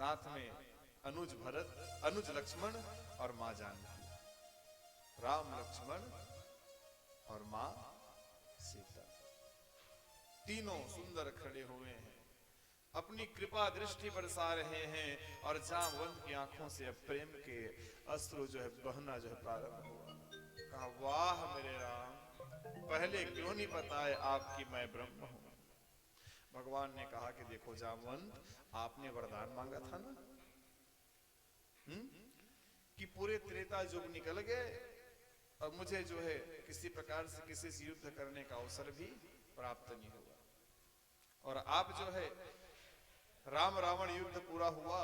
साथ में अनुज भरत, अनुज लक्ष्मण और मां जानकी, राम लक्ष्मण और मां सीता, तीनों सुंदर खड़े हुए हैं, अपनी कृपा दृष्टि बरसा रहे हैं और जामवंत की आंखों से अब प्रेम के अश्रु जो है बहना जो है प्रारंभ हुआ। कहा वाह मेरे राम, पहले क्यों नहीं बताए आपकी मैं ब्रह्म हूं। भगवान ने कहा कि देखो जामवंत, आपने वरदान मांगा था ना, कि पूरे त्रेता युग निकल गए और मुझे जो है किसी प्रकार से किसी से युद्ध करने का अवसर भी प्राप्त नहीं हुआ, और आप जो है राम रावण युद्ध पूरा हुआ,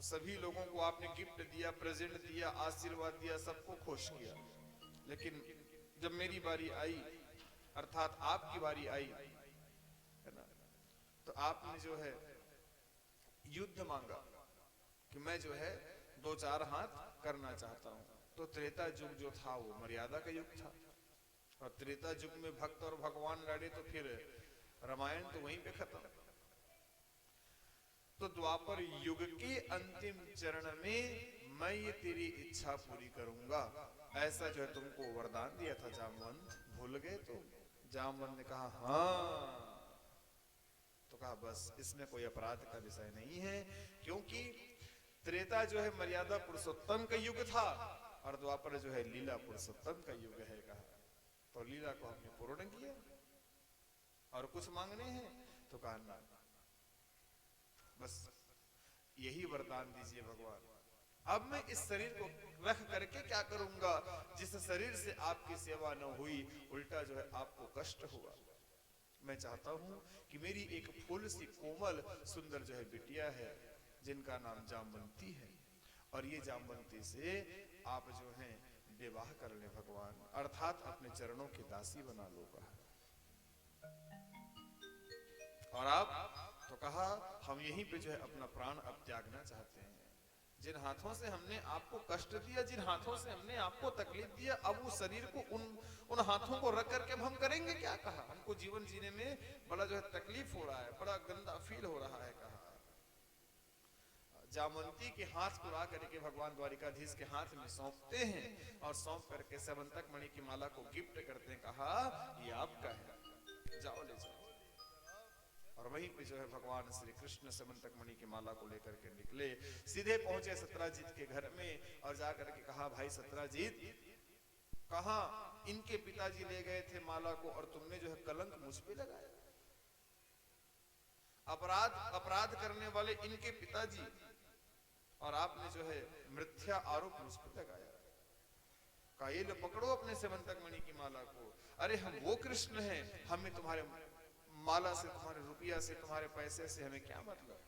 सभी लोगों को आपने गिफ्ट दिया, प्रेजेंट दिया, आशीर्वाद दिया, सबको खुश किया, लेकिन जब मेरी बारी आई, अर्थात आपकी बारी आई है ना, तो आपने जो है युद्ध मांगा कि मैं जो है दो चार हाथ करना चाहता हूं। तो त्रेता युग जो था वो मर्यादा का युग था, और त्रेता युग में भक्त और भगवान लड़े तो फिर रामायण तो वहीं पे खत्म। तो द्वापर युग के अंतिम चरण में मैं ये तेरी इच्छा पूरी करूंगा, ऐसा जो है तुमको वरदान दिया था जामवंत, भूल गए तुम। जामवंत ने कहा हाँ, तो कहा बस इसमें कोई अपराध का विषय नहीं है, क्योंकि त्रेता जो है मर्यादा पुरुषोत्तम का युग था और द्वापर जो है लीला पुरुषोत्तम का युग है। कहा तो लीला को हमने पूर्ण किया, और कुछ मांगने हैं तो कहा ना, बस यही वरदान दीजिए भगवान। अब मैं इस शरीर को रख करके क्या करूंगा, जिस शरीर से आपकी सेवा न हुई, उल्टा जो है आपको कष्ट हुआ। मैं चाहता हूं कि मेरी एक फूल सी कोमल सुंदर जो है बिटिया है, जिनका नाम जामवंती है, और ये जामवंती से आप जो हैं विवाह कर ले भगवान, अर्थात अपने चरणों की दासी बना लो। कहा और आप तो कहा हम यहीं पे जो है अपना प्राण अब त्यागना चाहते हैं। जिन हाथों से हमने आपको कष्ट दिया, जिन हाथों से हमने आपको तकलीफ दिया, अब उस शरीर को उन हाथों को रख करके हम करेंगे क्या। कहा हमको जीवन जीने में बड़ा जो है तकलीफ हो रहा है, बड़ा गंदा फील हो रहा है। कहा जामवंती के हाथ को ला करके भगवान द्वारिकाधीश के हाथ में सौंपते हैं, और सौंप करके सेवंतक मणि की माला को गिफ्ट करते हैं। कहा ये आपका है, जाओ ले जाओ। और वहीं पे जो है भगवान श्री कृष्ण सेवंतक मणि की माला को लेकर के निकले, सीधे पहुंचे सत्राजीत के घर में, और जाकर के कहा भाई सत्राजीत, कहां इनके पिताजी ले गए थे माला को, और तुमने जो है कलंक मुझ पे लगाया। अपराध करने वाले इनके पिताजी, और आपने जो है मिथ्या आरोप मुझ पे लगाया। कहा ये लो पकड़ो अपने सेवंतक मणि की माला को। अरे हम वो कृष्ण हैं, हमें तुम्हारे माला से, तुम्हारे रुपया से, तुम्हारे पैसे से हमें क्या मतलब,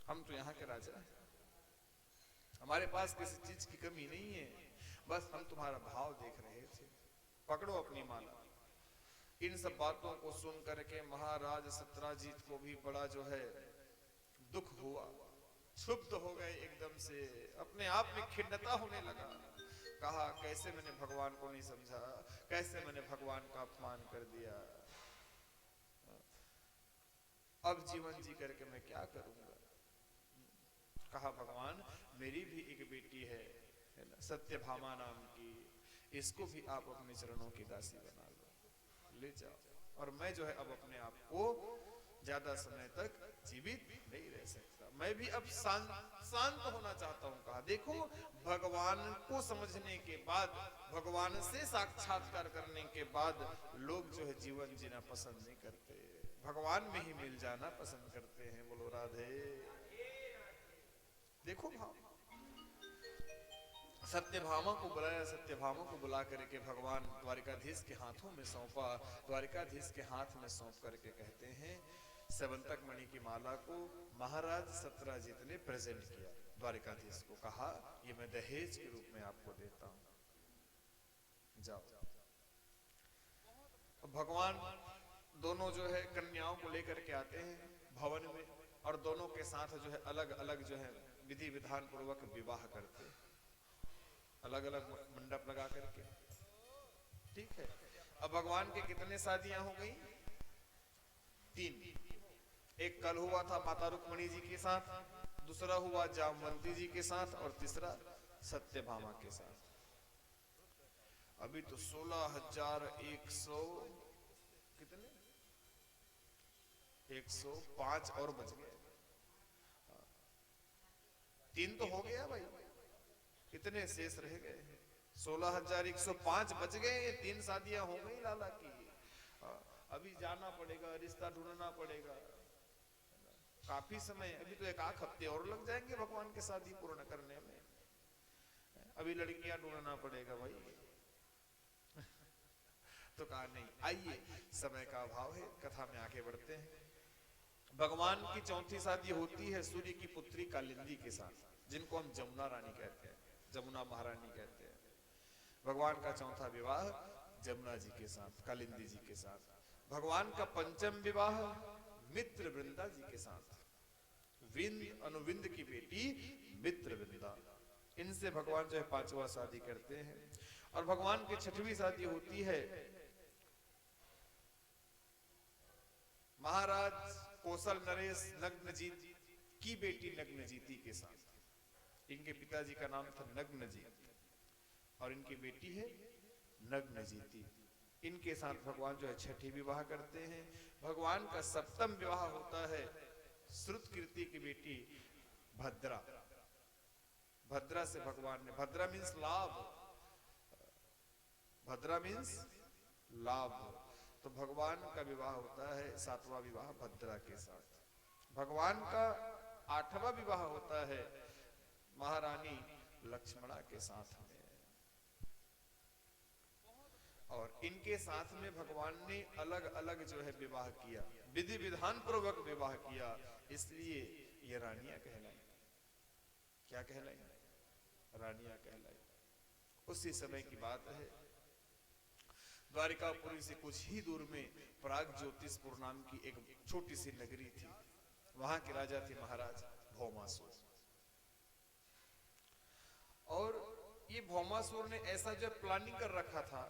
हम तो यहाँ के राजा हैं, हमारे पास किसी चीज की कमी नहीं है, बस हम तुम्हारा भाव देख रहे थे, पकड़ो अपनी माला। इन सब बातों को सुन करके महाराज सत्राजीत को भी बड़ा जो है दुख हुआ, क्षुब्ध हो गए एकदम से, अपने आप में खिन्नता होने लगा। कहा कैसे मैंने भगवान को नहीं समझा, कैसे मैंने भगवान का अपमान कर दिया, अब जीवन जी करके मैं क्या करूंगा। कहा भगवान मेरी भी एक बेटी है ना, सत्यभामा नाम की, इसको भी आप अपने चरणों की दासी बना लो, ले जाओ, और मैं जो है अब अपने आप को ज्यादा समय तक जीवित नहीं रह सकता, मैं भी अब शांत होना चाहता हूं। कहा देखो भगवान को समझने के बाद, भगवान से साक्षात्कार करने के बाद लोग जो है जीवन जीना पसंद नहीं करते, भगवान में ही मिल जाना पसंद करते हैं। बोलो राधे। देखो भाव, सत्यभामा को बुलाया, सत्यभामा को बुला करके भगवान द्वारिकाधीश के हाथों में सौंपा, द्वारिकाधीश के हाथ में सौंप करके कहते हैं सेवंतक मणि की माला को महाराज सत्राजीत ने प्रेजेंट किया द्वारिकाधीश को। कहा ये मैं दहेज के रूप में आपको देता हूं, जाओ। भगवान दोनों जो है कन्याओं को लेकर के आते हैं भवन में, और दोनों के साथ जो है अलग अलग जो है विधि विधान पूर्वक विवाह करते, अलग अलग मंडप लगा करके, ठीक है। अब भगवान के कितने शादियां हो गई, 3, एक कल हुआ था माता रुक्मिणी जी के साथ, दूसरा हुआ जामवंती जी के साथ, और तीसरा सत्यभामा के साथ। अभी तो 16,100 कितने 105 और बच गए। 3 तो हो गया भाई, कितने शेष रह गए? 16,105 बच गए, 3 शादियां हो गई लाला की। अभी जाना पड़ेगा, रिश्ता ढूंढना पड़ेगा, काफी समय, अभी तो 1 हफ्ते और लग जाएंगे भगवान के शादी पूर्ण करने में। अभी लड़कियां ढूंढना पड़ेगा भाई। तो कहा नहीं, आइए, समय का अभाव है, कथा में आगे बढ़ते हैं। भगवान की चौथी शादी होती है सूर्य की पुत्री कालिंदी के साथ, जिनको हम जमुना रानी कहते हैं, जमुना महारानी कहते हैं। भगवान का चौथा विवाह जमुना जी के साथ, कालिंदी जी के साथ। भगवान का पंचम विवाह मित्र वृंदा जी के साथ, विंद अनुविंद की बेटी मित्र वृंदा, इनसे भगवान जो है 5वां शादी करते हैं। और भगवान की 6वीं शादी होती है महाराज कौशल नरेश नग्नजीत की बेटी नग्नजीती के साथ। इनके पिताजी का नाम था नग्नजीत और इनकी बेटी है नग्नजीती। इनके साथ भगवान जो है 6ठी विवाह करते हैं। भगवान का 7वां विवाह होता है श्रुतकीर्ति की बेटी भद्रा। भद्रा से भगवान ने, भद्रा मीन्स लाभ, भद्रा मीन्स लाभ, तो भगवान का विवाह होता है 7वां विवाह भद्रा के साथ। भगवान का 8वां विवाह होता है महारानी लक्ष्मणा के साथ में। और इनके साथ में भगवान ने अलग अलग जो है विवाह किया, विधि विधान पूर्वक विवाह किया, इसलिए ये रानियां कहलाई। क्या कहलाई? रानियां कहलाई। उसी समय की बात है, द्वारिकापुरी से कुछ ही दूर में प्राग ज्योतिषपुर नाम की एक छोटी सी नगरी थी। वहां के राजा थे महाराज भौमासुर। और ये भौमासुर ने ऐसा जो प्लानिंग कर रखा था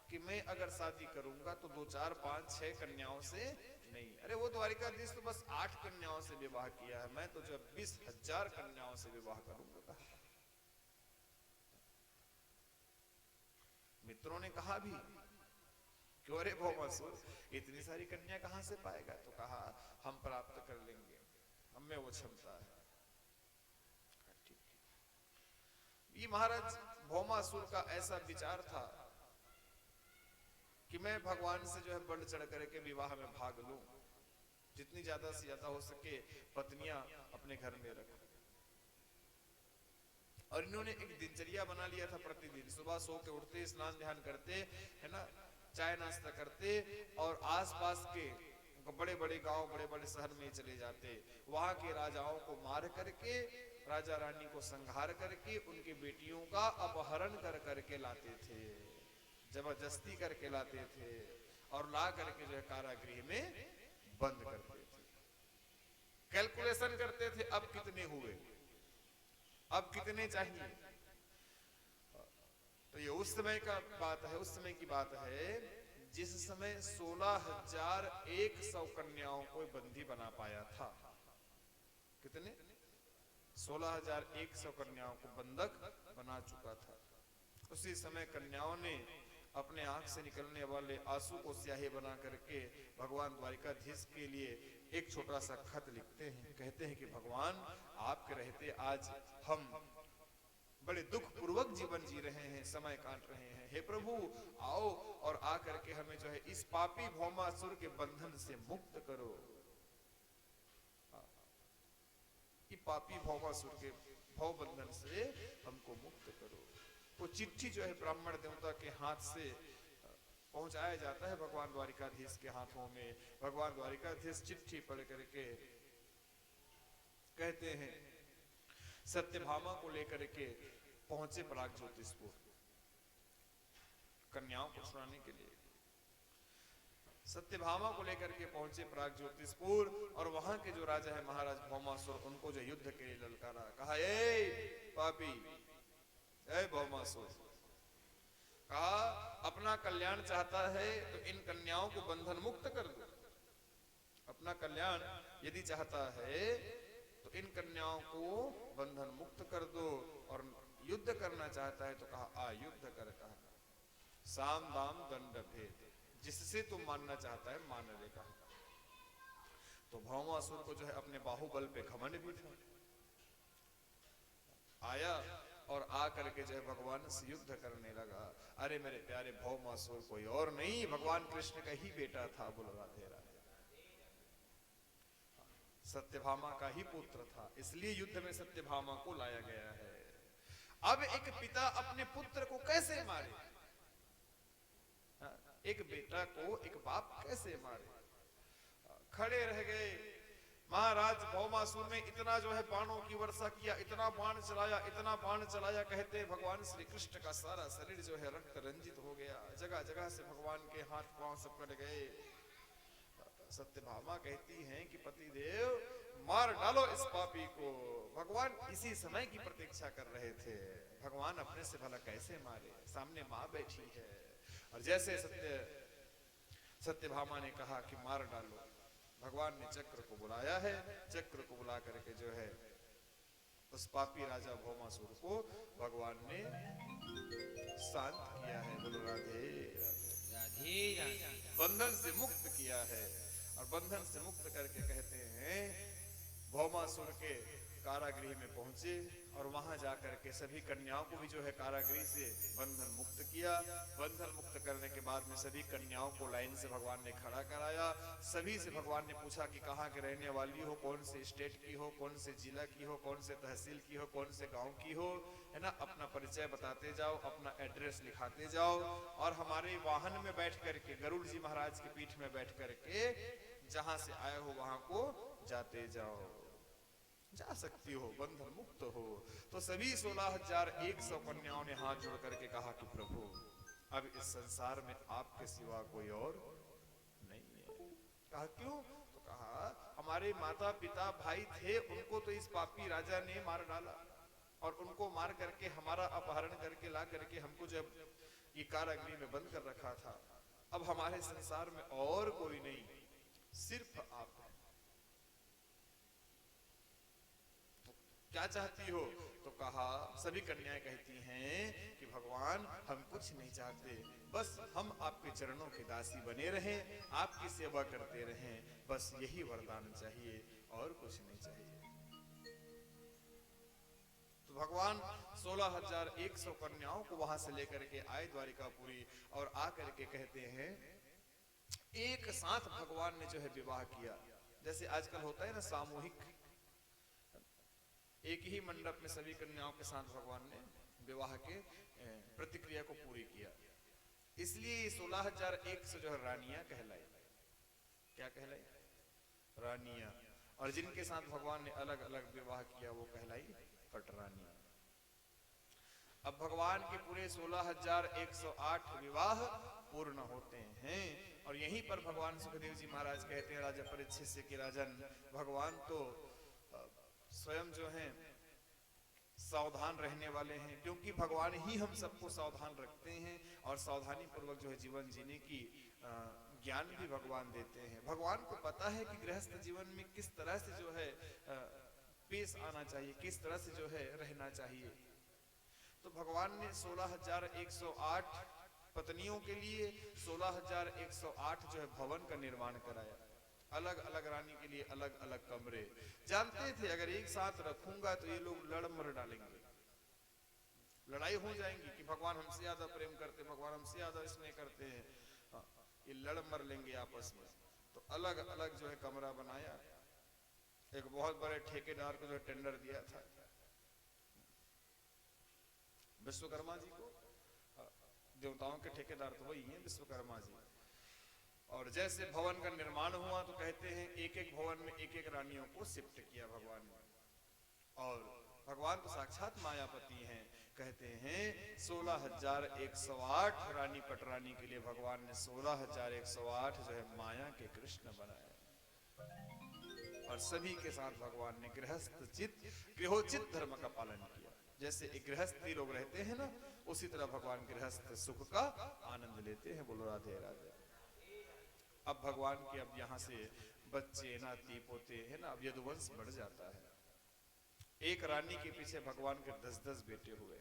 कि मैं अगर शादी करूंगा तो 2, 4, 5, 6 कन्याओं से नहीं। अरे वो द्वारिकाधीश तो बस 8 कन्याओं से विवाह किया है, मैं तो जो 20,000 कन्याओं से विवाह करूंगा। मित्रों ने कहा भी, क्यों रे भौमासुर, इतनी सारी कन्या कहां से पाएगा? तो कहा हम प्राप्त कर लेंगे, हमें वो क्षमता है। ये महाराज भौमासुर का ऐसा विचार था कि मैं भगवान से जो है बढ़ चढ़ करके विवाह में भाग लूं, जितनी ज्यादा से ज्यादा हो सके पत्नियां अपने घर में रखूं। और इन्होंने एक दिनचर्या बना लिया था, प्रतिदिन सुबह सो के उठते, स्नान ध्यान करते, है ना, चाय नाश्ता करते और आसपास के बड़े बड़े गांव, बड़े बड़े शहर में चले जाते। वहां के राजाओं को मार करके, राजा रानी को संहार करके, उनकी बेटियों का अपहरण कर करके लाते थे, जबरदस्ती करके लाते थे और ला करके जो है कारागृह में बंद करते थे। कैलकुलेशन करते थे, अब कितने हुए, अब कितने चाहिए। तो ये उस समय का बात है, उस समय की बात है जिस समय 16,100 कन्याओं को बंदी बना पाया था। कितने? 16,100 कन्याओं को बंधक बना चुका था। उसी समय कन्याओं ने अपने आंख से निकलने वाले आंसू को स्याही बना करके भगवान द्वारिकाधीश के लिए एक छोटा सा खत लिखते हैं। कहते हैं कि भगवान, आपके रहते आज हम बड़े दुख पूर्वक जीवन जी रहे हैं, समय काट रहे हैं। हे प्रभु, आओ और आकर के हमें जो है इस पापी भौमासुर के बंधन से मुक्त करो। ये पापी भौमासुर के भव बंधन से हमको मुक्त करो। वो चिट्ठी जो है ब्राह्मण देवता के हाथ से पहुंचाया जाता है भगवान द्वारिकाधीश के हाथों में। भगवान द्वारिकाधीश चिट्ठी पढ़ करके कहते हैं, सत्यभामा को लेकर के पहुंचे प्राग ज्योतिषपुर कन्याओं को छुड़ाने के लिए। सत्यभामा को लेकर के पहुंचे प्राग ज्योतिषपुर और वहां के जो राजा है महाराज भौमासुर, उनको जो युद्ध के लिए ललकारा। कहा, ए पापी, ए भौमासुर, कहा अपना कल्याण चाहता है तो इन कन्याओं को बंधन मुक्त कर दो। अब अपना कल्याण यदि चाहता है तो इन कन्याओं को बंधन मुक्त कर दो, और युद्ध करना चाहता है तो कहा आयुद्ध कर, कहा साम दाम दंड भेद, जिससे तुम मानना चाहता है मान लेगा। तो भौमासुर को जो है अपने बाहुबल पे घमंड भी था, आया और आ करके जो है भगवान से युद्ध करने लगा। अरे मेरे प्यारे भौमासुर कोई और नहीं, भगवान कृष्ण का ही बेटा था, बोल राधे राधे, सत्यभामा का ही पुत्र था, इसलिए युद्ध में सत्यभामा को लाया गया है। अब एक पिता अपने पुत्र को कैसे मारे, एक बेटा को एक बाप कैसे मारे? खड़े रह गए। महाराज भौमासुर ने इतना जो है बाणों की वर्षा किया, इतना बाण चलाया, इतना बाण चलाया, कहते भगवान श्री कृष्ण का सारा शरीर जो है रक्त रंजित हो गया, जगह जगह से भगवान के हाथ पांव सब कट गए। सत्यभामा कहती हैं कि पतिदेव मार डालो इस पापी को। भगवान इसी समय की प्रतीक्षा कर रहे थे, भगवान अपने से भला कैसे मारे, सामने माँ बैठी है। और जैसे सत्यभामा ने कहा कि मार डालो, भगवान ने चक्र को बुलाया है, चक्र को बुला करके जो है उस पापी राजा भौमासुर को भगवान ने शांत किया है। बोलो राधे राधे, बंधन से मुक्त किया है। और बंधन से मुक्त करके कहते हैं भौमासुर के कारागृह में पहुंचे और वहां जाकर के सभी कन्याओं को भी जो है कारागृह से बंधन मुक्त किया। बंधन मुक्त करने के बाद में सभी कन्याओं को लाइन से भगवान ने खड़ा कराया। सभी से भगवान ने पूछा कि कहाँ के रहने वाली हो, कौन से स्टेट की हो, कौन से जिला की हो, कौन से तहसील की हो, कौन से गांव की हो, है ना। अपना परिचय बताते जाओ, अपना एड्रेस लिखाते जाओ, और हमारे वाहन में बैठ करके, गरुड़ जी महाराज की पीठ में बैठ करके जहां से आए हो वहां को जाते जाओ, जा सकती हो, बंधन मुक्त हो। तो सभी 16,100 कन्याओं ने हाथ जोड़ करके कहा कि प्रभु अब इस संसार में आपके सिवा कोई और नहीं है। कहा क्यों? तो कहा हमारे माता पिता भाई थे, उनको तो इस पापी राजा ने मार डाला, और उनको मार करके हमारा अपहरण करके ला करके हमको जब ये कारागृह में बंद कर रखा था, अब हमारे संसार में और कोई नहीं, सिर्फ आप हैं। क्या चाहती हो? तो कहा, सभी कन्याएं कहती हैं कि भगवान हम कुछ नहीं चाहते, बस हम आपके चरणों की दासी बने रहें, आपकी सेवा करते रहें, बस यही वरदान चाहिए और कुछ नहीं चाहिए। तो भगवान 16,100 कन्याओं को वहां से लेकर के आए द्वारिकापुरी, और आकर के कहते हैं एक साथ भगवान ने जो है विवाह किया। जैसे आजकल होता है ना सामूहिक, एक ही मंडप में सभी कन्याओं के साथ भगवान ने विवाह के प्रतिक्रिया को पूरी किया। इसलिए 16,100 जो है रानियां कहलाई। क्या कहलाई? रानियां। और जिनके साथ भगवान ने अलग अलग विवाह किया वो कहलाई पटरानियां। अब भगवान के पूरे 16,108 विवाह पूर्ण होते हैं, और यहीं पर भगवान सुखदेव जी महाराज कहते हैं राजा परीक्षित से कि राजन, भगवान तो स्वयं जो हैं सावधान रहने वाले हैं, क्योंकि भगवान ही हम सबको सावधान रखते हैं, और सावधानी पूर्वक जो है जीवन जीने की ज्ञान भी भगवान देते हैं। भगवान को पता है कि गृहस्थ जीवन में किस तरह से जो है पेश आना चाहिए, किस तरह से जो है रहना चाहिए। तो भगवान ने 16,108 पत्नियों के लिए 16,108 जो है भवन का निर्माण कराया। अलग अलग रानी के लिए अलग अलग कमरे। जानते थे अगर एक साथ रखूंगा तो ये लोग लड़ मर डालेंगे, लड़ाई हो जाएंगी कि भगवान हमसे ज्यादा प्रेम करते, भगवान हमसे ज्यादा स्नेह करते हैं, ये लड़ मर लेंगे आपस में। तो अलग अलग जो है कमरा बनाया। एक बहुत बड़े ठेकेदार को जो टेंडर दिया था विश्वकर्मा जी को, देवताओं के ठेकेदार तो वही हैं विश्वकर्मा जी। और जैसे भवन का निर्माण हुआ तो कहते हैं एक एक भवन में एक एक रानियों को शिफ्ट किया भगवान ने। और भगवान तो साक्षात मायापति हैं। कहते हैं 16,108 रानी पटरानी के लिए भगवान ने 16,108 जो है माया के कृष्ण बनाए, और सभी के साथ भगवान ने गृहोचित धर्म का पालन किया। जैसे एक गृहस्थी लोग रहते हैं ना, उसी तरह भगवान गृहस्थ सुख का आनंद लेते हैं। बोलो राधे राधे। अब भगवान के अब यहाँ से बच्चे नाती पोते है ना, अब यदुवंश बढ़ जाता है। एक रानी के पीछे भगवान के 10-10 बेटे हुए,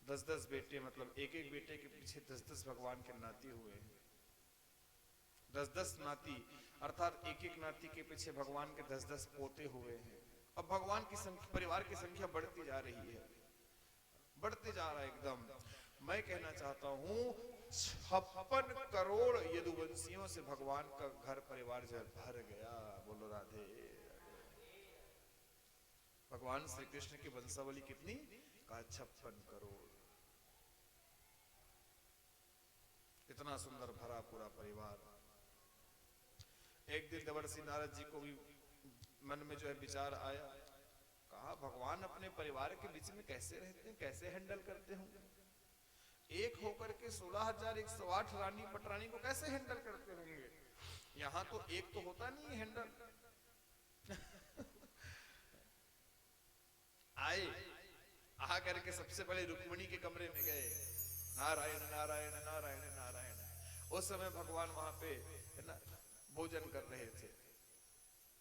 10-10 बेटे, मतलब एक एक बेटे के पीछे 10-10 भगवान के नाती हुए, 10-10 नाती, अर्थात एक एक नाती के पीछे भगवान के 10-10 पोते हुए हैं। अब भगवान की संख्या, परिवार की संख्या बढ़ती जा रही है, बढ़ते जा रहा है एकदम। मैं कहना चाहता हूं 56 करोड़ यदुवंशियों से भगवान का घर परिवार जो है भर गया। बोलो राधे। भगवान श्री कृष्ण की वंशावली कितनी? का 56 करोड़। इतना सुंदर भरा पूरा परिवार। एक दिन देवर्षि नारद जी को भी मन में जो है विचार आया, कहा भगवान अपने परिवार के बीच में कैसे रहते हैं, कैसे हैंडल करते होंगे? एक होकर के 16,108 रानी पटरानी को कैसे हैंडल करते होंगे? यहाँ तो एक तो होता नहीं हैंडल। आए, आ करके सबसे पहले रुक्मिणी के कमरे में गए, नारायण नारायण नारायण नारायण। उस समय भगवान वहां पे है ना भोजन कर रहे थे।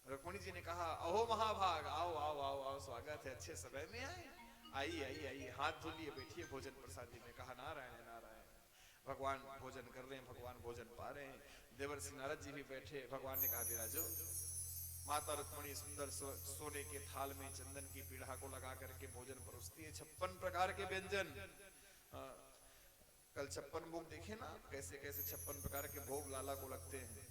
रुक्मिणी जी ने कहा, अहो महाभाग, आओ आओ आओ आओ, स्वागत है, अच्छे समय में आए, आइए आइए आइए, हाथ धुलिए, बैठिए भोजन प्रसादी में। कहा नारायण नारायण। भगवान भोजन कर रहे हैं, भगवान भोजन पा रहे हैं। देवर्षि नारद जी भी बैठे। भगवान ने कहा विराजो। माता रुक्मिणी सुंदर सोने के थाल में चंदन की पीढ़ा को लगा करके भोजन परोसती है। 56 प्रकार के व्यंजन। कल 56 भोग देखे ना, कैसे कैसे 56 प्रकार के भोग लाला को लगते हैं।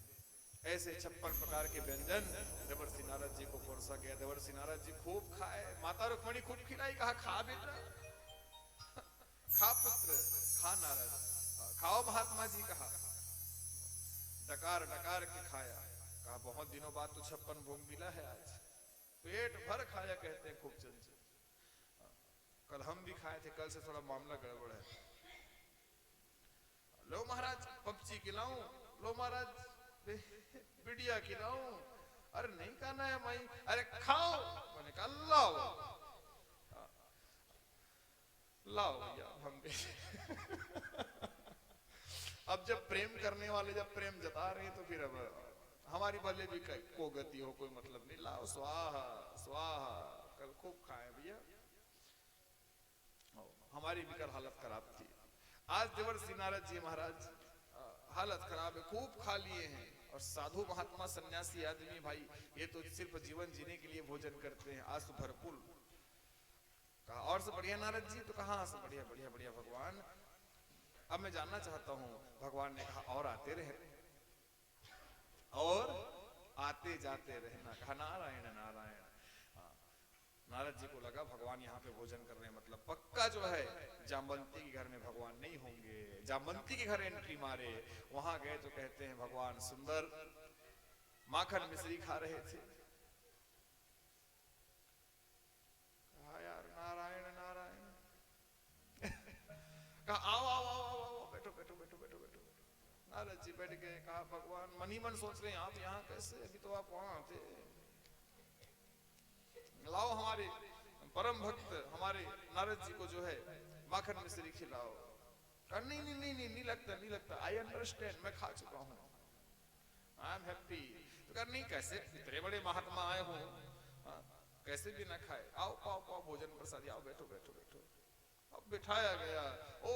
ऐसे 56 प्रकार के व्यंजन देवर्षि नारद जी को परोसा गया। देवर्षि नारद जी खूब खाए, माता रुक्मिणी खूब खिलाई। कहा खा बेटा, खा पुत्र, खा नारद, खाओ महात्मा जी। कहा डकार डकार के खाया। कहा बहुत दिनों बाद तो 56 भोग मिला है, आज पेट भर खाया, कहते हैं खूब चंचल। कल हम भी खाए थे, कल से थोड़ा मामला गड़बड़ है। लो महाराज पपची खिलाऊं, लो महाराज बिड़िया खिलाऊं। अरे नहीं खाना है माई, अरे खाओ। मैंने कहा लाओ लाओ भैया हम भी। अब जब प्रेम करने वाले जब प्रेम जता रहे तो फिर अब हमारी भले भी को गति हो, कोई मतलब नहीं। लाओ स्वाहा स्वाहा, कल खूब खाए भैया। हमारी भी कल हालत खराब थी। आज देवर्षि नारद जी महाराज हालत खराब है, खूब खा लिए हैं। और साधु महात्मा सन्यासी आदमी भाई, ये तो सिर्फ जीवन जीने के लिए भोजन करते हैं। आज तो भरपूर। कहा और सब बढ़िया नारद जी? तो कहा सब बढ़िया बढ़िया बढ़िया भगवान। अब मैं जानना चाहता हूँ। भगवान ने कहा और आते रहे, और आते जाते रहना। कहा नारायण नारायण। नारद जी को लगा भगवान यहाँ पे भोजन कर रहे हैं, मतलब पक्का जो है जामवंती के घर में भगवान नहीं होंगे। जामवंती के घर एंट्री मारे, वहां गए तो कहते हैं भगवान सुंदर माखन मिश्री खा रहे थे। कहा यार नारायण नारायण। कहा आओ आओ आओ आओ आओ, बैठो बैठो बैठो बैठो बैठो। नारद जी बैठ गए। कहा भगवान मन ही मन सोच रहे हैं आप यहाँ कैसे, अभी तो आप वहां थे। लाओ हमारे परम भक्त हमारे नारद जी को जो है माखन मिश्री खिलाओ। कहा नहीं नहीं नहीं नहीं नहीं लगता नहीं लगता, आई अंडरस्टैंड, मैं खा चुका हूँ, आई एम हैप्पी। तो कहा नहीं कैसे, इतने बड़े महात्मा आए हो, कैसे भी ना खाए। आओ पाओ पाओ भोजन प्रसादी, आओ बैठो बैठो बैठो। अब बिठाया गया, ओ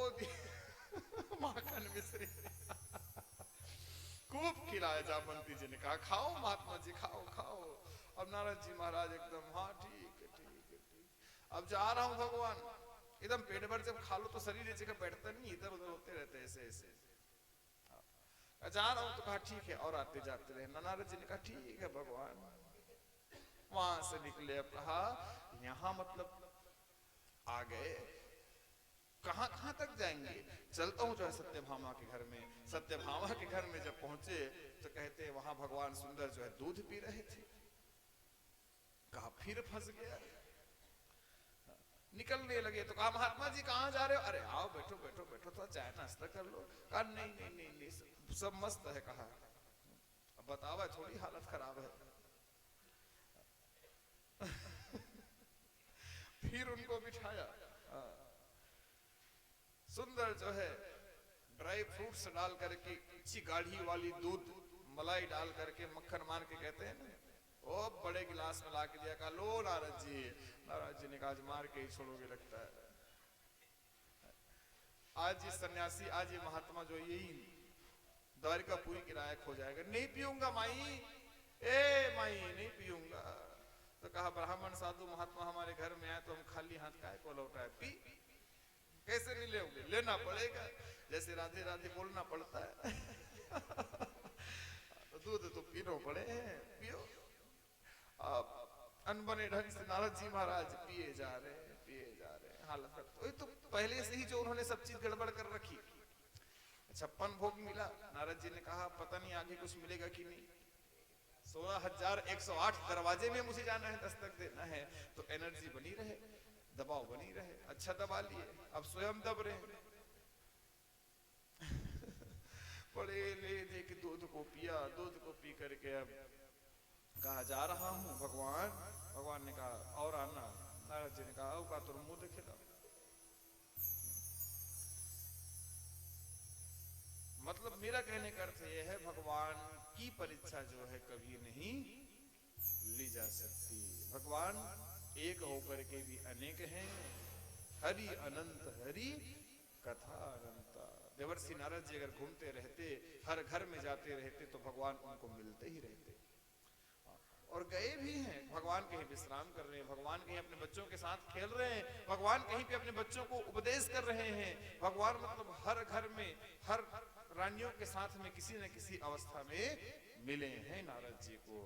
माखन मिश्री खूब खिलाया। जामवंती जी ने कहा खाओ महात्मा जी, खाओ खाओ। अब नारद जी महाराज एकदम हाँ ठीक है ठीक है ठीक। अब जा रहा हूँ भगवान, एकदम पेट भर जब खा लो तो शरीर एक जगह बैठता नहीं, इधर उधर होते रहते ऐसे ऐसे। जा रहा हूँ तो कहा ठीक है, और आते जाते रहे। नारद जी ने कहा ठीक है भगवान। वहां से निकले। अब कहा यहाँ मतलब आ गए, कहां कहां तक जाएंगे? चलता हूँ जो है सत्यभामा के घर में। सत्यभामा के घर में जब पहुंचे तो कहते हैं वहां भगवान सुंदर जो है दूध पी रहे थे। कहा फिर फंस गया। निकलने लगे तो कहा महात्मा जी कहाँ जा रहे हो? अरे आओ बैठो बैठो बैठो, थोड़ा चाय नाश्ता कर लो। कहा नहीं नहीं नहीं नहीं सब मस्त है। कहा अब बतावा थोड़ी हालत खराब है। फिर उनको बिठाया, सुंदर जो है ड्राई फ्रूट्स डाल करके अच्छी गाढ़ी वाली दूध मलाई डाल करके मक्खन मान के कहते हैं ना, ओ बड़े गिलास में ला के दिया, कहा लो नारद जी। नारद जी ने कहा आज मार के ही छोड़ोगे लगता है। आज ये सन्यासी, आज ये महात्मा जो यही द्वारिकापुरी के लायक हो जाएगा। नहीं पीऊंगा माई, ए माई नहीं पीऊंगा। तो कहा ब्राह्मण साधु महात्मा हमारे घर में आए तो हम खाली हाथ काय को लौटाए, पी कैसे नहीं लेंगे, लेना पड़ेगा, जैसे राधे राधे बोलना पड़ता है। तो दूध तो पीनो पड़े, पियो। अब अनबने ढंग से नारद जी महाराज पिए जा रहे हैं, पिए जा रहे हैं। हालत तो पहले से ही जो उन्होंने सब चीज गड़बड़ कर रखी। 56 भोग मिला, नारद जी ने कहा पता नहीं आगे कुछ मिलेगा कि नहीं। 16,108 दरवाजे में मुझे जाना है, दस्तक देना है, तो एनर्जी बनी रहे, दबाव बनी रहे। अच्छा दबा लिए, अब स्वयं दब रहे। बड़े ले दे के दूध को पिया, दूध को पी करके अब कहा जा रहा हूं भगवान। भगवान ने कहा और आना। नारद जी ने कहा का तुम मुंह देखेगा। मतलब मेरा कहने का अर्थ यह है, भगवान की परीक्षा जो है कभी नहीं ली जा सकती। भगवान एक होकर के भी अनेक हैं। हरि अनंत हरि कथा अनंता। देवर्षि नारद जी अगर घूमते रहते, हर घर में जाते रहते, तो भगवान उनको मिलते ही रहते। और गए भी हैं। भगवान कहीं विश्राम कर रहे हैं, भगवान कहीं अपने बच्चों के साथ खेल रहे हैं, भगवान कहीं पे अपने बच्चों को उपदेश कर रहे हैं। भगवान मतलब हर घर में, हर रानियों के साथ में किसी न किसी अवस्था में मिले हैं नारद जी को।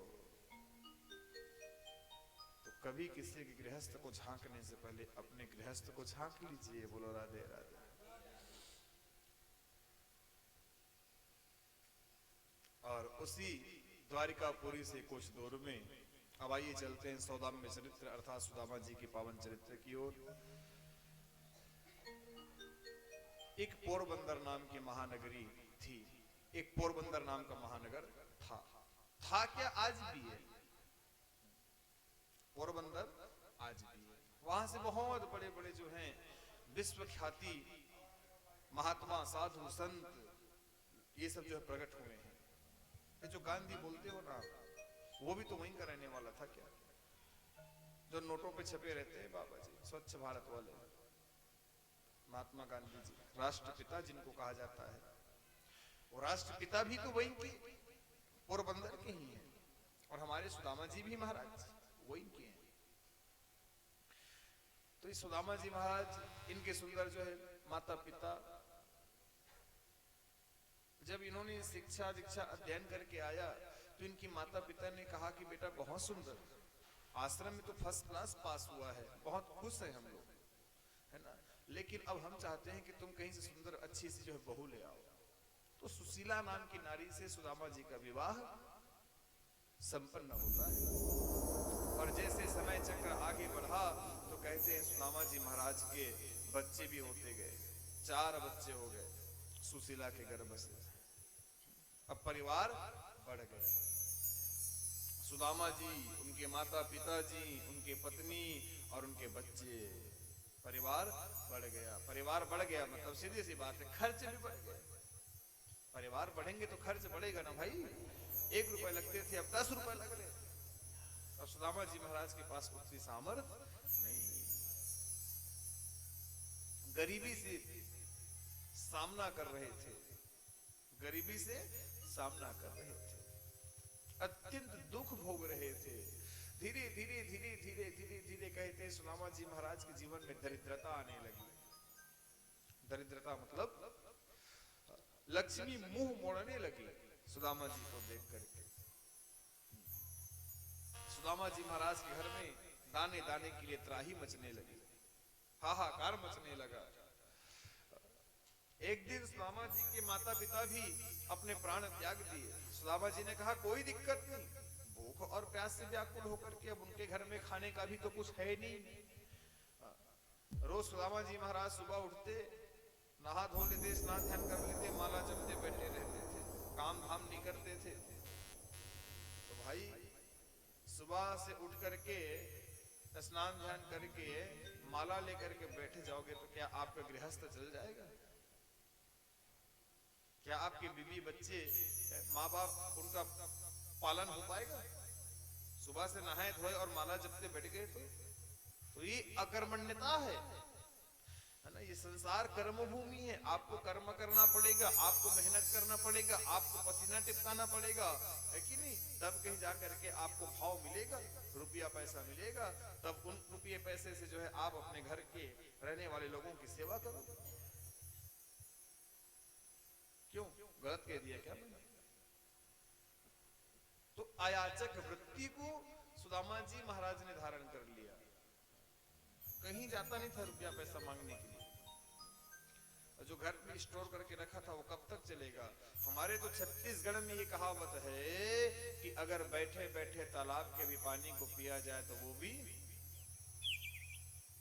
तो कभी किसी के गृहस्थ को झांकने से पहले अपने गृहस्थ को झांक लीजिए। बोलो राधे राधे। और उसी द्वारिकापुरी से कुछ दूर में अब आइए चलते हैं सौदाम्य चरित्र अर्थात सुदामा जी के पावन चरित्र की ओर। एक पोरबंदर नाम की महानगरी थी। एक पोरबंदर नाम का महानगर था क्या, आज भी है। पोरबंदर आज भी है। वहां से बहुत बड़े बड़े जो हैं विश्व ख्याति महात्मा साधु संत ये सब जो है प्रकट हुए हैं। ये जो गांधी बोलते हो ना, वो भी तो वहीं का रहने वाला था क्या, जो नोटों पे छपे रहते हैं बाबा जी, स्वच्छ भारत वाले महात्मा गांधी जी, राष्ट्रपिता जिनको कहा जाता है। वो राष्ट्रपिता भी तो वहीं के पोरबंदर के ही हैं। और हमारे सुदामा जी भी महाराज वहीं के हैं। तो इस सुदामा जी महाराज, इनके सुंदर जो है माता पिता, जब इन्होंने शिक्षा दीक्षा अध्ययन करके आया तो इनकी माता पिता ने कहा कि बेटा बहुत सुंदर, आश्रम में तो फर्स्ट क्लास पास हुआ है, बहुत खुश है हम लोग, है ना, लेकिन अब हम चाहते हैं कि तुम कहीं से सुंदर अच्छी सी जो है बहू ले आओ। तो सुशीला नाम की नारी से सुदामा जी का विवाह संपन्न होता है। और जैसे समय चक्र आगे बढ़ा तो कहते हैं सुदामा जी महाराज के बच्चे भी होते गए, 4 बच्चे हो गए सुशीला के गर्भ से। अब परिवार बढ़ गया। सुदामा जी, उनके माता पिता जी, उनके पत्नी और उनके बच्चे, परिवार बढ़ गया। परिवार बढ़ गया मतलब सीधी सी बात है, खर्च भी बढ़ गया। परिवार बढ़ेंगे तो खर्च बढ़ेगा ना भाई। 1 रुपए लगते थे, अब 10 रुपए लग रहे। अब सुदामा जी महाराज के पास उतनी सामर्थ्य नहीं, गरीबी से सामना कर रहे थे, गरीबी से सामना कर रहे थे, अत्यंत दुख भोग रहे थे। धीरे धीरे धीरे धीरे धीरे धीरे कहते हैं सुदामा जी महाराज के जीवन में दरिद्रता आने लगी। दरिद्रता मतलब लक्ष्मी मुंह मोड़ने लगी सुदामा जी को देख करके। सुदामा जी महाराज के घर में दाने दाने के लिए त्राही मचने लगी, हाहाकार मचने लगा। एक दिन सुदामा जी के माता पिता भी अपने प्राण त्याग दिए। सुदामा जी ने कहा कोई दिक्कत नहीं, भूख और प्यास से व्याकुल होकर के अब उनके घर में खाने का भी तो कुछ है नहीं। रोज सुदामा जी महाराज सुबह उठते, नहा धो लेते, स्नान ध्यान कर लेते, माला जपते बैठे रहते थे, काम धाम नहीं करते थे। तो भाई सुबह से उठ करके स्नान ध्यान करके माला लेकर के बैठे जाओगे तो क्या आपका गृहस्थ चल जाएगा? क्या आपके बीवी बच्चे माँ बाप उनका पालन हो पाएगा? सुबह से नहाए धोए और माला जपते बैठ गए तो ये अकर्मण्यता है ना। ये संसार कर्म भूमि है, आपको कर्म करना पड़ेगा, आपको मेहनत करना पड़ेगा, आपको पसीना टिपकाना पड़ेगा, है कि नहीं? तब कहीं जाकर के आपको भाव मिलेगा, रुपया पैसा मिलेगा, तब उन रुपये पैसे से जो है आप अपने घर के रहने वाले लोगों की सेवा करो। क्यों गलत कह दिया क्या मैंने? तो अयाचक वृत्ति को सुदामा जी महाराज ने धारण कर लिया, कहीं जाता नहीं था रुपया पैसा मांगने के लिए। जो घर में स्टोर करके रखा था वो कब तक चलेगा? हमारे तो छत्तीसगढ़ में ये कहावत है कि अगर बैठे बैठे तालाब के भी पानी को पिया जाए तो वो भी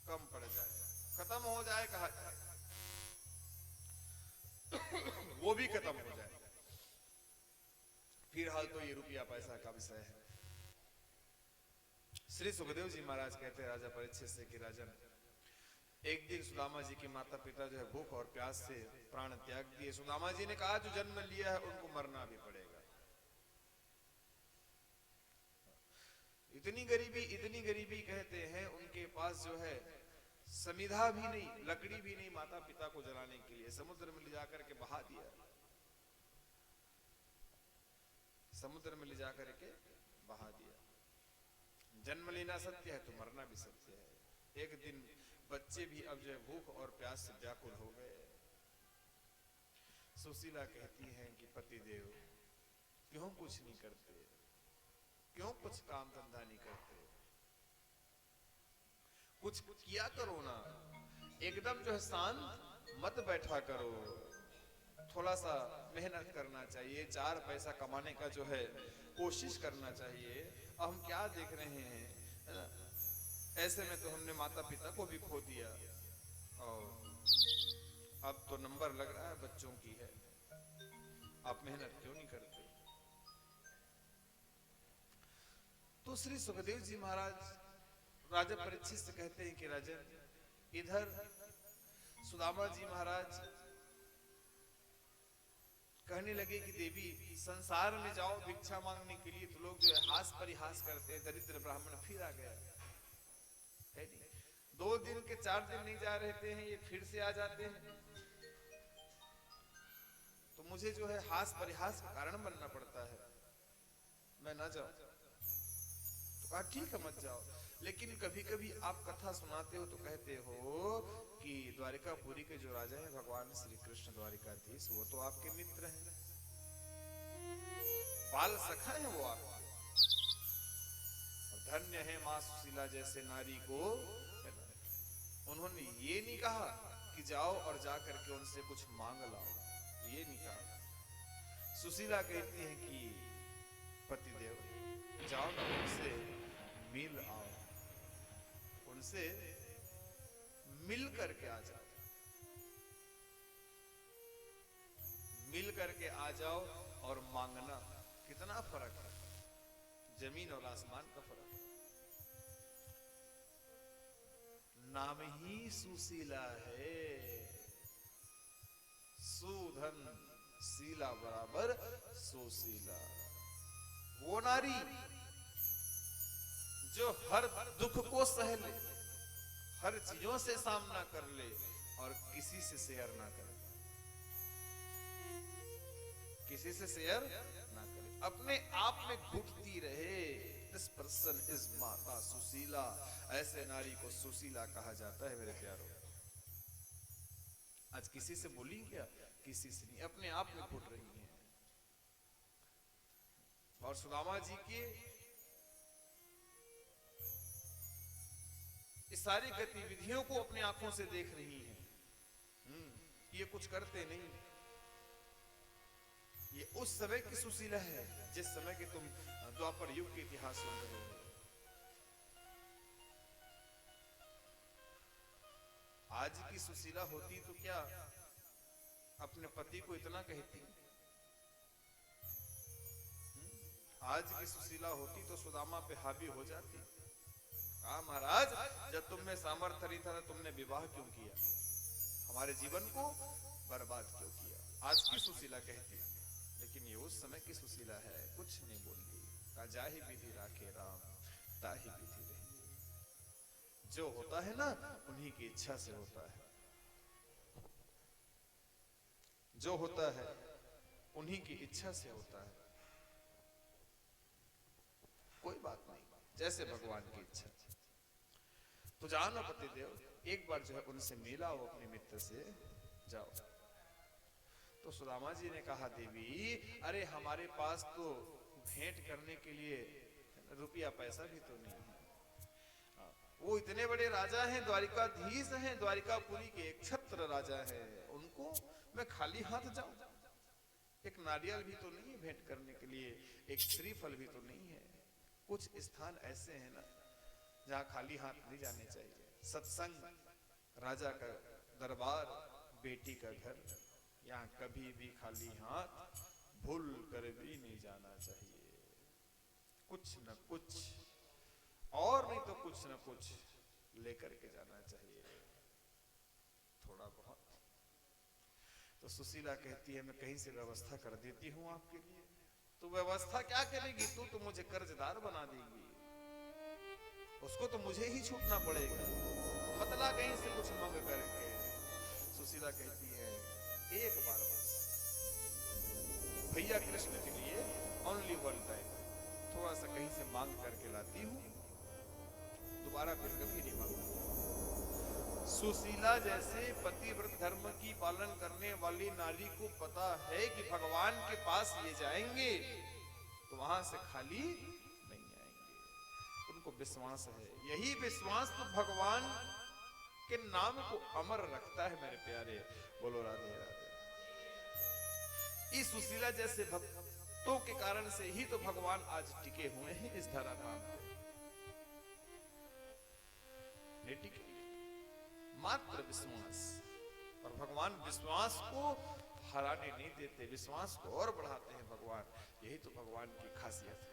कम पड़ जाए, खत्म हो जाए, कहा जाए वो भी खत्म हो जाए। फिलहाल तो ये रुपया पैसा का विषय है। श्री सुखदेव जी महाराज कहते हैं राजा परीक्षित से कि राजन, एक दिन सुदामा जी के माता पिता जो है भूख और प्यास से प्राण त्याग दिए। सुदामा जी ने कहा जो जन्म लिया है उनको मरना भी पड़ेगा। इतनी गरीबी कहते हैं उनके पास जो है समिधा भी नहीं, लकड़ी भी नहीं माता पिता को जलाने के लिए। समुद्र में ले जाकर के बहा दिया, समुद्र में ले जाकर के बहा दिया। जन्म लेना सत्य है तो मरना भी सत्य है। एक दिन बच्चे भी अब जो है भूख और प्यास से व्याकुल हो गए। सुशीला कहती हैं कि पतिदेव क्यों कुछ नहीं करते, क्यों कुछ काम धंधा नहीं करते, कुछ किया करो ना, एकदम जो है शांत मत बैठा करो, थोड़ा सा मेहनत करना चाहिए, चार पैसा कमाने का जो है कोशिश करना चाहिए। अब हम क्या देख रहे हैं, है ना? ऐसे में तो हमने माता पिता को भी खो दिया और अब तो नंबर लग रहा है बच्चों की है, आप मेहनत क्यों नहीं करते? तो श्री सुखदेव जी महाराज राजा परीक्षित से कहते हैं कि राजन, इधर सुदामा जी महाराज कहने लगे कि देवी संसार में जाओ भिक्षा मांगने के लिए तो लोग जो है हास परिहास करते हैं, दरिद्र ब्राह्मण फिर आ गया है नहीं। 2 दिन के 4 दिन नहीं जा रहते हैं, ये फिर से आ जाते हैं, तो मुझे जो है हास परिहास का कारण बनना पड़ता है, मैं ना जाऊं। तो कहा ठीक है मत जाओ, लेकिन कभी कभी आप कथा सुनाते हो तो कहते हो कि द्वारिकापुरी के जो राजा हैं भगवान श्री कृष्ण द्वारिकाधीश, वो तो आपके मित्र हैं, बाल सखा है वो आपके, और धन्य है मां सुशीला जैसे नारी को। उन्होंने ये नहीं कहा कि जाओ और जा करके उनसे कुछ मांग लाओ, ये नहीं कहा। सुशीला कहती है कि पतिदेव जाओ ना उनसे मिल आओ, उनसे मिल करके आ जाओ, मिल करके आ जाओ और मांगना। कितना फर्क है, जमीन और आसमान का फर्क है। नाम ही सुशीला है, सुधन शीला बराबर सुशीला। वो नारी जो हर दुख को सह ले, हर चीजों से सामना कर ले और किसी से शेयर ना करे, किसी से शेयर ना करे, अपने आप में घुटती रहे। दिस पर्सन इज माता सुशीला। ऐसे नारी को सुशीला कहा जाता है मेरे प्यारों। आज किसी से बोली क्या? किसी से नहीं, अपने आप में घुट रही है। और सुदामा जी की इस सारी गतिविधियों को अपनी आंखों से देख रही है। ये कुछ करते नहीं। ये उस समय की सुशीला है जिस समय के तुम द्वापर युग के इतिहास सुन रहे हो। आज की सुशीला होती तो क्या अपने पति को इतना कहती? आज की सुशीला होती तो सुदामा पे हावी हो जाती। कहा महाराज जब तुम में सामर्थ्य नहीं था तुमने विवाह क्यों किया, हमारे जीवन को बर्बाद क्यों किया? आज की सुशीला कहती, लेकिन ये उस समय की सुशीला है, कुछ नहीं बोलती। का जाहि विधि राखे राम, ताहि विधि रही। जो होता है ना उन्हीं की इच्छा से होता है, जो होता है उन्हीं की इच्छा से होता है। कोई बात नहीं, जैसे भगवान की इच्छा। तो जानो पतिदेव, एक बार जो है उनसे मिला हो अपने मित्र से, जाओ। तो सुदामा जी ने कहा, देवी अरे हमारे पास तो भेंट करने के लिए रुपया पैसा भी तो नहीं है। वो इतने बड़े राजा हैं, द्वारिकाधीश हैं, द्वारिकापुरी के एक छत्र राजा हैं, उनको मैं खाली हाथ जाऊं? एक नारियल भी तो नहीं है भेंट करने के लिए, एक श्रीफल भी तो नहीं है। कुछ स्थान ऐसे हैं ना जहां खाली हाथ नहीं जाने चाहिए। सत्संग, राजा का दरबार, बेटी का घर, यहाँ कभी भी खाली हाथ भूल कर भी नहीं जाना चाहिए। कुछ न कुछ, और नहीं तो कुछ न कुछ लेकर के जाना चाहिए, थोड़ा बहुत। तो सुशीला कहती है, मैं कहीं से व्यवस्था कर देती हूँ आपके लिए। तो व्यवस्था क्या करेगी? तू तो मुझे कर्जदार बना देगी, उसको तो मुझे ही छूटना पड़ेगा, मतला कहीं से कुछ मांग करके। सुशीला कहती है, एक बार बस भैया कृष्ण के लिए ओनली वन टाइम थोड़ा सा कहीं से मांग करके लाती हूँ, दोबारा फिर कभी नहीं मांगूंगा। सुशीला जैसे पतिव्रत धर्म की पालन करने वाली नारी को पता है कि भगवान के पास ले जाएंगे तो वहां से खाली नहीं आएंगे, उनको विश्वास है। यही विश्वास तो भगवान के नाम को अमर रखता है मेरे प्यारे। बोलो राधे राधे। इस सुशीला जैसे भक्तों के कारण से ही तो भगवान आज टिके हुए हैं इस धराधाम पे। टिके मात्र विश्वास, और भगवान विश्वास को हराने नहीं देते, विश्वास को और बढ़ाते हैं भगवान। यही तो भगवान की खासियत है।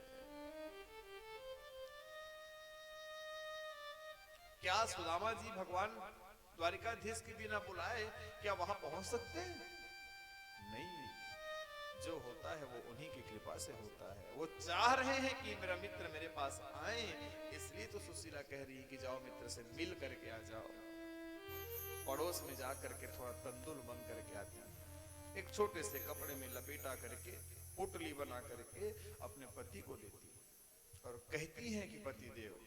क्या सुदामा जी भगवान द्वारिकाधीश के बिना बुलाए क्या वहां पहुंच सकते हैं? नहीं, जो होता है वो उन्हीं की कृपा से होता है। वो चाह रहे हैं कि मेरा मित्र मेरे पास आए, इसलिए तो सुशीला कह रही है कि जाओ मित्र से मिल करके आ जाओ। पड़ोस में जा करके थोड़ा तंदुल बन करके आती है, एक छोटे से कपड़े में लपेटा करके पोटली बना करके अपने पति को देती है और कहती है कि पति देव,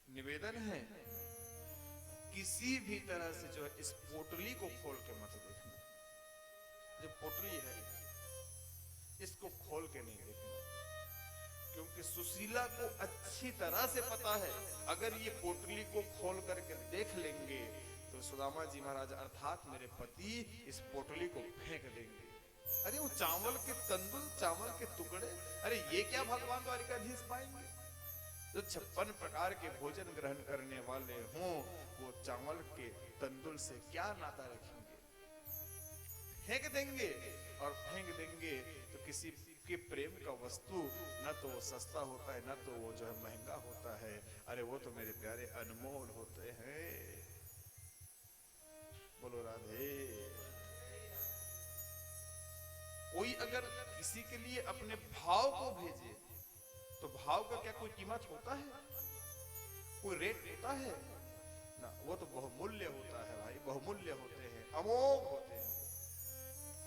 निवेदन है किसी भी तरह से जो है इस पोटली को खोल के मत देखना। जो पोटली है इसको खोल के नहीं देखना, क्योंकि सुशीला को अच्छी तरह से पता है अगर ये पोटली को खोल करके देख लेंगे तो सुदामा जी महाराज अर्थात मेरे पति इस पोटली को फेंक देंगे। अरे वो चावल के तंदुल, चावल के टुकड़े, अरे ये क्या भगवान द्वारिकाधीश पाएंगे? जो 56 प्रकार के भोजन ग्रहण करने वाले हों, वो चावल के तंदुल से क्या नाता रखेंगे? फेंक देंगे, और फेंक देंगे तो किसी के प्रेम का वस्तु न तो वो सस्ता होता है, न तो वो जो है महंगा होता है। अरे वो तो मेरे प्यारे अनमोल होते हैं। बोलो राधे। कोई अगर किसी के लिए अपने भाव को भेजे तो भाव का क्या कोई कीमत होता है? कोई रेट होता है ना? वो तो बहुमूल्य होता है भाई, बहुमूल्य होते हैं, अमोघ होते हैं।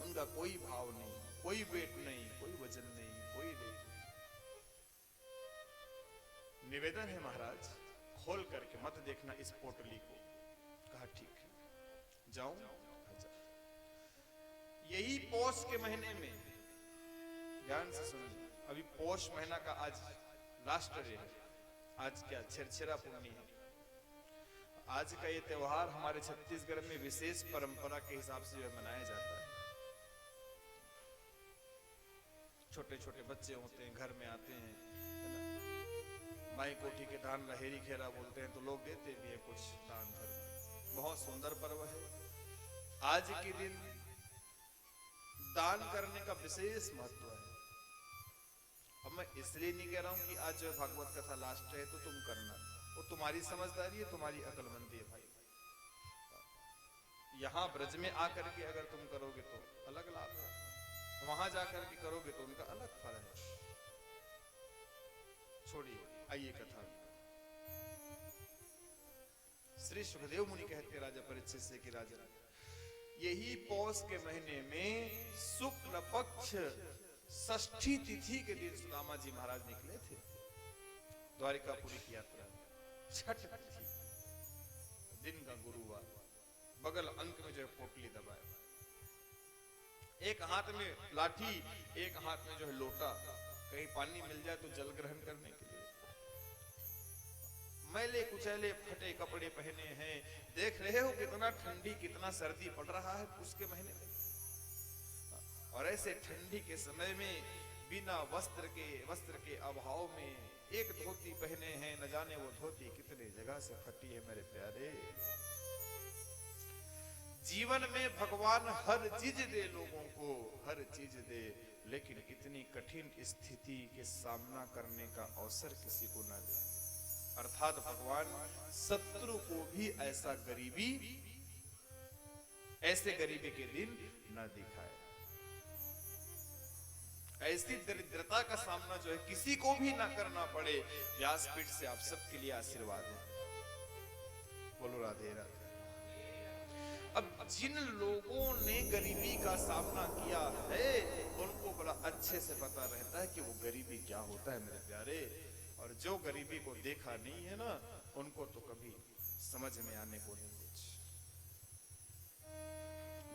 उनका कोई भाव नहीं, कोई वेट नहीं, कोई वजन नहीं, कोई रेट नहीं। निवेदन है महाराज, खोल करके मत देखना इस पोटली को। कहा ठीक है, जाऊं? यही पौष के महीने में, ध्यान से सुनिए, अभी पौष महीना का आज लास्ट डे है। आज क्या छिरछिरा पूर्णिमा है। आज का ये त्योहार हमारे छत्तीसगढ़ में विशेष परंपरा के हिसाब से मनाया जाता है। छोटे छोटे बच्चे होते हैं, घर में आते हैं, है ना? माई कोठी के धान लहेरी खेरा बोलते हैं, तो लोग देते भी है कुछ दान धर्म। बहुत सुंदर पर्व है। आज के दिन दान करने का विशेष महत्व है। अब मैं इसलिए नहीं कह रहा हूं कि आज जो भागवत कथा लास्ट है तो तुम करना, वो तुम्हारी समझदारी है, तुम्हारी अकलमंदी है भाई। यहाँ ब्रज में आकर के अगर तुम करोगे तो अलग लाभ है। वहां जाकर के करोगे तो उनका अलग फल है। छोड़िए, आइए कथा में। श्री सुखदेव मुनि कहते राजा परीक्षित से कि राजा, यही पौष के महीने में शुक्ल पक्ष षष्ठी तिथि के दिन सुदामा जी महाराज निकले थे द्वारिकापुरी की यात्रा। छठ तिथि दिन का गुरुवार, बगल अंक में जो है पोटली दबाया, एक हाथ में लाठी, एक हाथ में जो है लोटा, कहीं पानी मिल जाए तो जल ग्रहण करने के लिए। मैले कुचैले फटे कपड़े पहने हैं, देख रहे हो कितना ठंडी कितना सर्दी पड़ रहा है उसके महीने में। और ऐसे ठंडी के समय में बिना वस्त्र के अभाव में एक धोती पहने हैं, न जाने वो धोती कितने जगह से फटी है मेरे प्यारे। जीवन में भगवान हर चीज दे लोगों को, हर चीज दे, लेकिन इतनी कठिन स्थिति के सामना करने का अवसर किसी को न दे। अर्थात भगवान शत्रु को भी ऐसे गरीबी के दिन न दिखाए। ऐसी दरिद्रता का सामना जो है किसी को भी ना करना पड़े। व्यासपीठ से आप सबके लिए आशीर्वाद है। बोलो राधे राधे। अब जिन लोगों ने गरीबी का सामना किया है उनको बड़ा अच्छे से पता रहता है कि वो गरीबी क्या होता है मेरे प्यारे। और जो गरीबी को देखा नहीं है ना, उनको तो कभी समझ में आने को नहीं कुछ।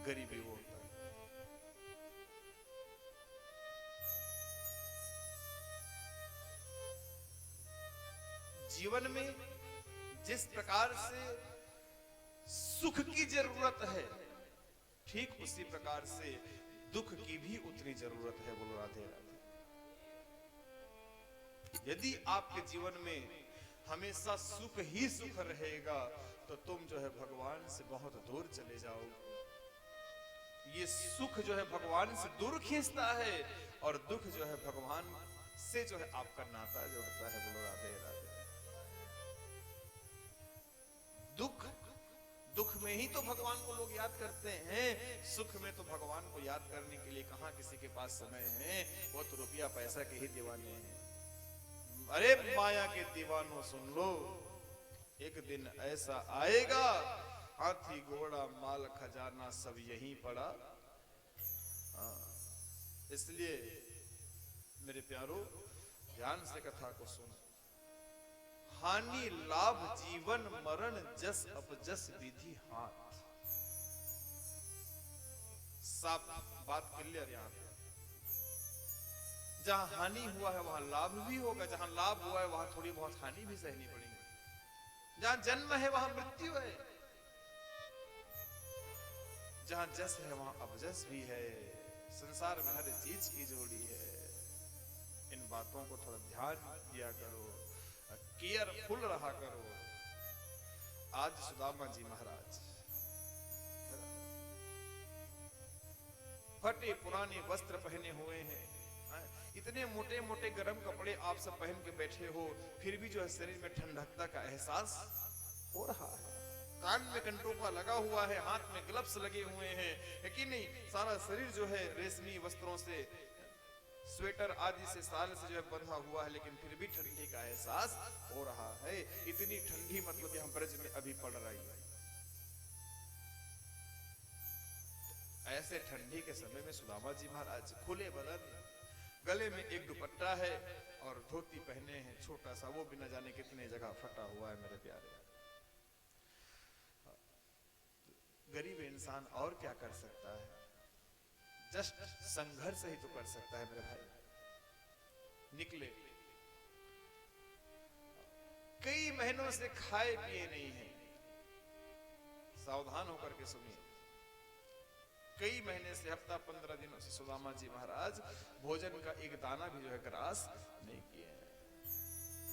गरीबी वो होता है। जीवन में जिस प्रकार से सुख की जरूरत है, ठीक उसी प्रकार से दुख की भी उतनी जरूरत है। बोलो राधे राधे। यदि आपके जीवन में हमेशा सुख ही सुख रहेगा तो तुम जो है भगवान से बहुत दूर चले जाओगे। ये सुख जो है भगवान से दूर खींचता है और दुख जो है भगवान से जो है आपका नाता जोड़ता है। बोलो राधे राधे। दुख में ही तो भगवान को लोग याद करते हैं, सुख में तो भगवान को याद करने के लिए कहां किसी के पास समय है। वो तो रुपया पैसा के ही दीवाने हैं। अरे माया के दीवानों सुन लो, एक दिन ऐसा आएगा हाथी घोड़ा माल खजाना सब यहीं पड़ा। इसलिए मेरे प्यारो ध्यान से कथा को सुनो। हानि लाभ जीवन मरण जस अपजस विधि हाथ। साफ बात क्लियर यहां पे। जहां हानि हुआ है वहां लाभ भी होगा, जहां लाभ हुआ है वहां थोड़ी बहुत हानि भी सहनी पड़ेगी। जहां जन्म है वहां मृत्यु है, जहां जस है वहां अपजस भी है। संसार में हर चीज की जोड़ी है। इन बातों को थोड़ा ध्यान दिया करो, केयरफुल रहा करो। आज सुदामा जी महाराज फटे पुराने वस्त्र पहने हुए हैं, इतने मोटे मोटे गर्म कपड़े आप सब पहन के बैठे हो, फिर भी जो है शरीर में ठंडकता का एहसास हो रहा है। कान में कंटोपा लगा हुआ है, हाथ में ग्लव्स लगे हुए हैं, है कि नहीं। सारा शरीर जो है रेशमी वस्त्रों से, स्वेटर आदि से, साल से जो है बंधा हुआ है, लेकिन फिर भी ठंडी का एहसास हो रहा है। इतनी ठंडी मतलब यहाँ ब्रज में अभी पड़ रही है। ऐसे ठंडी के समय में सुदामा जी महाराज खुले बदन, गले में एक दुपट्टा है और धोती पहने हैं छोटा सा, वो भी न जाने कितने जगह फटा हुआ है मेरे प्यारे। गरीब इंसान और क्या कर सकता है, जस्ट संघर्ष ही तो कर सकता है मेरे भाई। निकले, कई महीनों से खाए पिए नहीं है, सावधान होकर के सुनिए। कई महीने से, हफ्ता 15 दिनों से सुदामा जी महाराज भोजन का एक दाना भी जो है ग्रास नहीं किए हैं।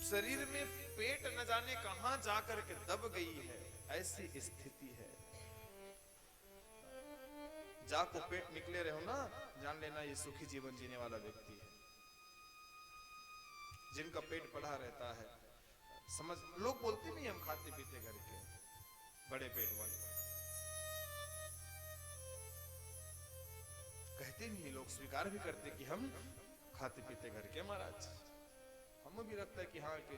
शरीर में पेट न जाने कहां जाकर के दब गई है, ऐसी स्थिति है। जाको पेट निकले रहो ना, जान लेना ये सुखी जीवन जीने वाला व्यक्ति है। जिनका पेट पड़ा रहता है, समझ, लोग बोलते नहीं हम खाते पीते घर के, बड़े पेट वाले कहते कहते नहीं, लोग स्वीकार भी करते कि हम खाते पीते घर के महाराज। हमें भी लगता है कि हाँ कि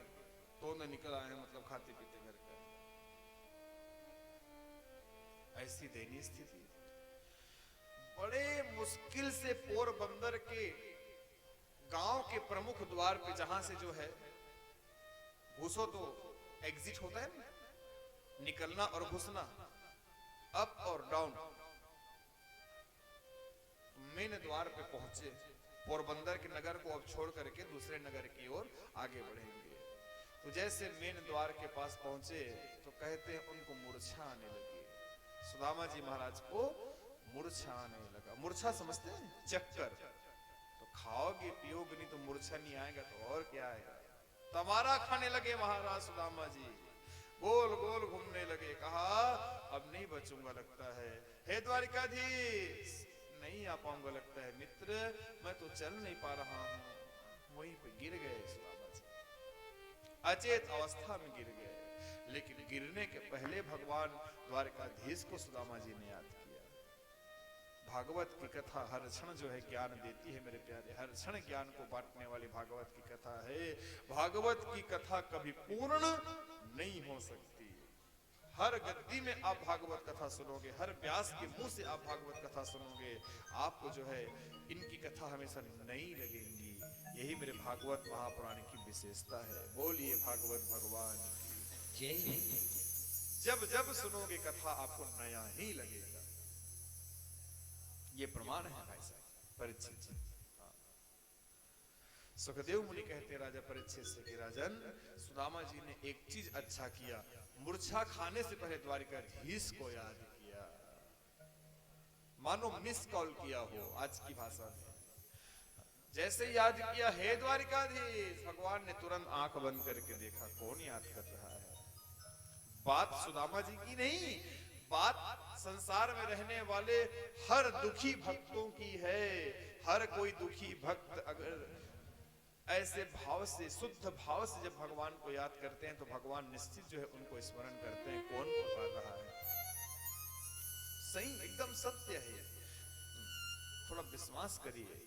तो न निकल आए मतलब खाते पीते घर का। ऐसी दयनीय स्थिति। बड़े मुश्किल से पोरबंदर के गांव के प्रमुख द्वार पे, जहां से जो है घुसो तो एग्जिट होता है ना, निकलना और घुसना, अप और डाउन, मेन द्वार पे पहुंचे। पोरबंदर के नगर को अब छोड़ करके दूसरे नगर की ओर आगे बढ़ेंगे। तो जैसे मेन द्वार के पास पहुंचे तो कहते हैं उनको मूर्छा आने लगी। सुदामा जी महाराज को मूर्छा आने लगा। मूर्छा समझते हैं? चक्कर। तो खाओगे पियोगे नहीं तो मूर्छा नहीं आएगा तो और क्या आएगा। तमारा खाने लगे महाराज सुदामा जी, गोल गोल घूमने लगे। कहा अब नहीं बचूंगा लगता है, हे द्वारिकाधीश नहीं आ पाऊंगा लगता है मित्र, मैं तो चल नहीं पा रहा हूं। वहीं पे गिर गए सुदामा जी, अचेत अवस्था में गिर गए। लेकिन गिरने के पहले भगवान द्वारकाधीश को सुदामा जी ने याद किया। भागवत की कथा हर क्षण जो है ज्ञान देती है मेरे प्यारे, हर क्षण ज्ञान को बांटने वाली भागवत की कथा है। भागवत की कथा कभी पूर्ण नहीं हो सकती। हर गद्दी में आप भागवत कथा सुनोगे, हर व्यास के मुंह से आप भागवत कथा सुनोगे, आपको जो है इनकी कथा हमेशा नई लगेंगी। यही मेरे भागवत महापुराण की विशेषता है। बोलिए भागवत भगवान की जय। जब जब सुनोगे कथा आपको नया ही लगेगा। ये प्रमाण है भाई साहब परीक्षित जी। सुखदेव मुनि कहते राजा परीक्षित से कि राजन, सुदामा जी ने एक चीज अच्छा किया, मूर्छा खाने से पहले द्वारिकाधीश को याद किया, मानो मिस कॉल किया हो आज की भाषा में। जैसे याद किया हे द्वारिकाधीश, भगवान ने तुरंत आंख बंद करके देखा कौन याद कर रहा है। बात सुदामा जी की नहीं, बात संसार में रहने वाले हर दुखी भक्तों की है। हर कोई दुखी भक्त अगर ऐसे भाव से, शुद्ध भाव से जब भगवान को याद करते हैं तो भगवान निश्चित जो है उनको स्मरण करते हैं कौन पुकार रहा है। सही, एकदम सत्य है। थोड़ा विश्वास करिए।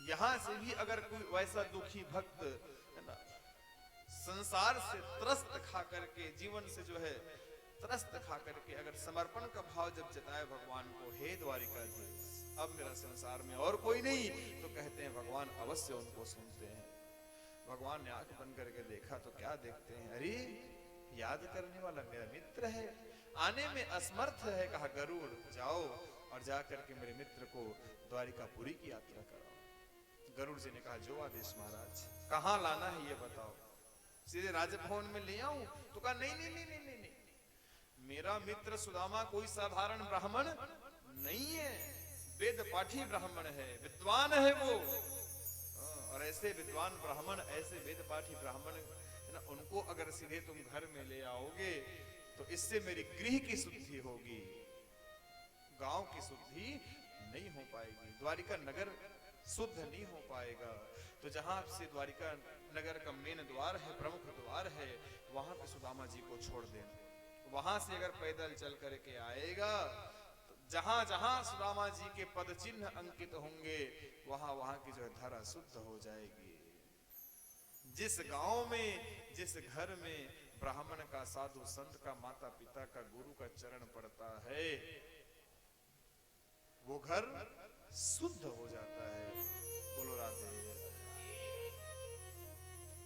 यहां से भी अगर कोई वैसा दुखी भक्त है ना, संसार से त्रस्त खा करके, जीवन से जो है त्रस्त खा करके अगर समर्पण का भाव जब जताए भगवान को, हे द्वारिकाधीश अब मेरा संसार में और कोई नहीं, तो कहते हैं भगवान अवश्य उनको सुनते हैं। भगवान ने आंख बंद करके देखा तो क्या देखते हैं, अरे याद करने वाला मेरा मित्र है, आने में असमर्थ है। कहा गरुड़ जाओ और जा करके मेरे मित्र को द्वारिकापुरी की यात्रा कराओ। गरुड़ जी ने कहा जो आदेश महाराज। कहाँ लाना है ये बताओ, सीधे राजभवन में ले आऊं? तो कहा नहीं नहीं नहीं नहीं नहीं, नहीं। मेरा मित्र सुदामा कोई साधारण ब्राह्मण नहीं है, वेद पाठी ब्राह्मण है, विद्वान है वो। और ऐसे विद्वान ब्राह्मण, ऐसे वेद पाठी ब्राह्मण है ना, उनको अगर सीधे तुम घर में ले आओगे तो इससे मेरी गृह की शुद्धि होगी, गांव की शुद्धि नहीं हो पाएगी, द्वारिका नगर शुद्ध नहीं हो पाएगा। तो जहां से द्वारिका नगर का मेन द्वार है, प्रमुख द्वार है, वहां पे सुदामा जी को छोड़ देना। वहां से अगर पैदल चल करके आएगा तो जहां जहां सुदामा जी के पद चिन्ह अंकित होंगे वहां वहां की जो है धरा शुद्ध हो जाएगी। जिस गांव में, जिस घर में ब्राह्मण का, साधु संत का, माता पिता का, गुरु का चरण पड़ता है, वो घर शुद्ध हो जाता है। बोलो राधे।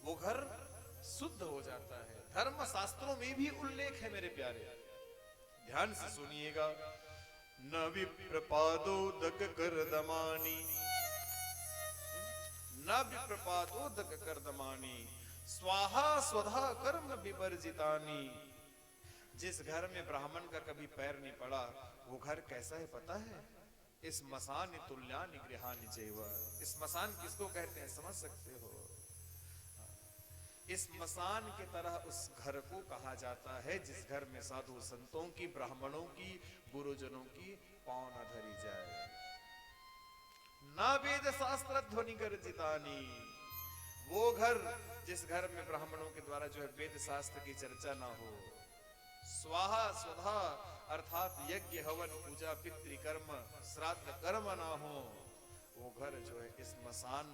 वो घर शुद्ध हो जाता है। धर्म शास्त्रों में भी उल्लेख है मेरे प्यारे, ध्यान से सुनिएगा। न विप्रपादोदक कर्दमानि, न विप्रपादोदक कर्दमानि, स्वाहा स्वधा कर्म विवर्जितानि। जिस घर में ब्राह्मण का कभी पैर नहीं पड़ा वो घर कैसा है पता है? इस मसान तुल्यानि गृहानि चैव। इस मसान किसको कहते हैं समझ सकते हो? इस मसान की तरह उस घर को कहा जाता है जिस घर में साधु संतों की, ब्राह्मणों की, गुरुजनों की पांव न धरी जाए। ना वेद शास्त्र ध्वनि गर्जितानि, वो घर जिस घर में ब्राह्मणों के द्वारा जो है वेद शास्त्र की चर्चा ना हो। स्वाहा स्वधा, अर्थात यज्ञ हवन पूजा पितृकर्म श्राद्ध कर्म ना हो, वो घर जो है इस स्मशान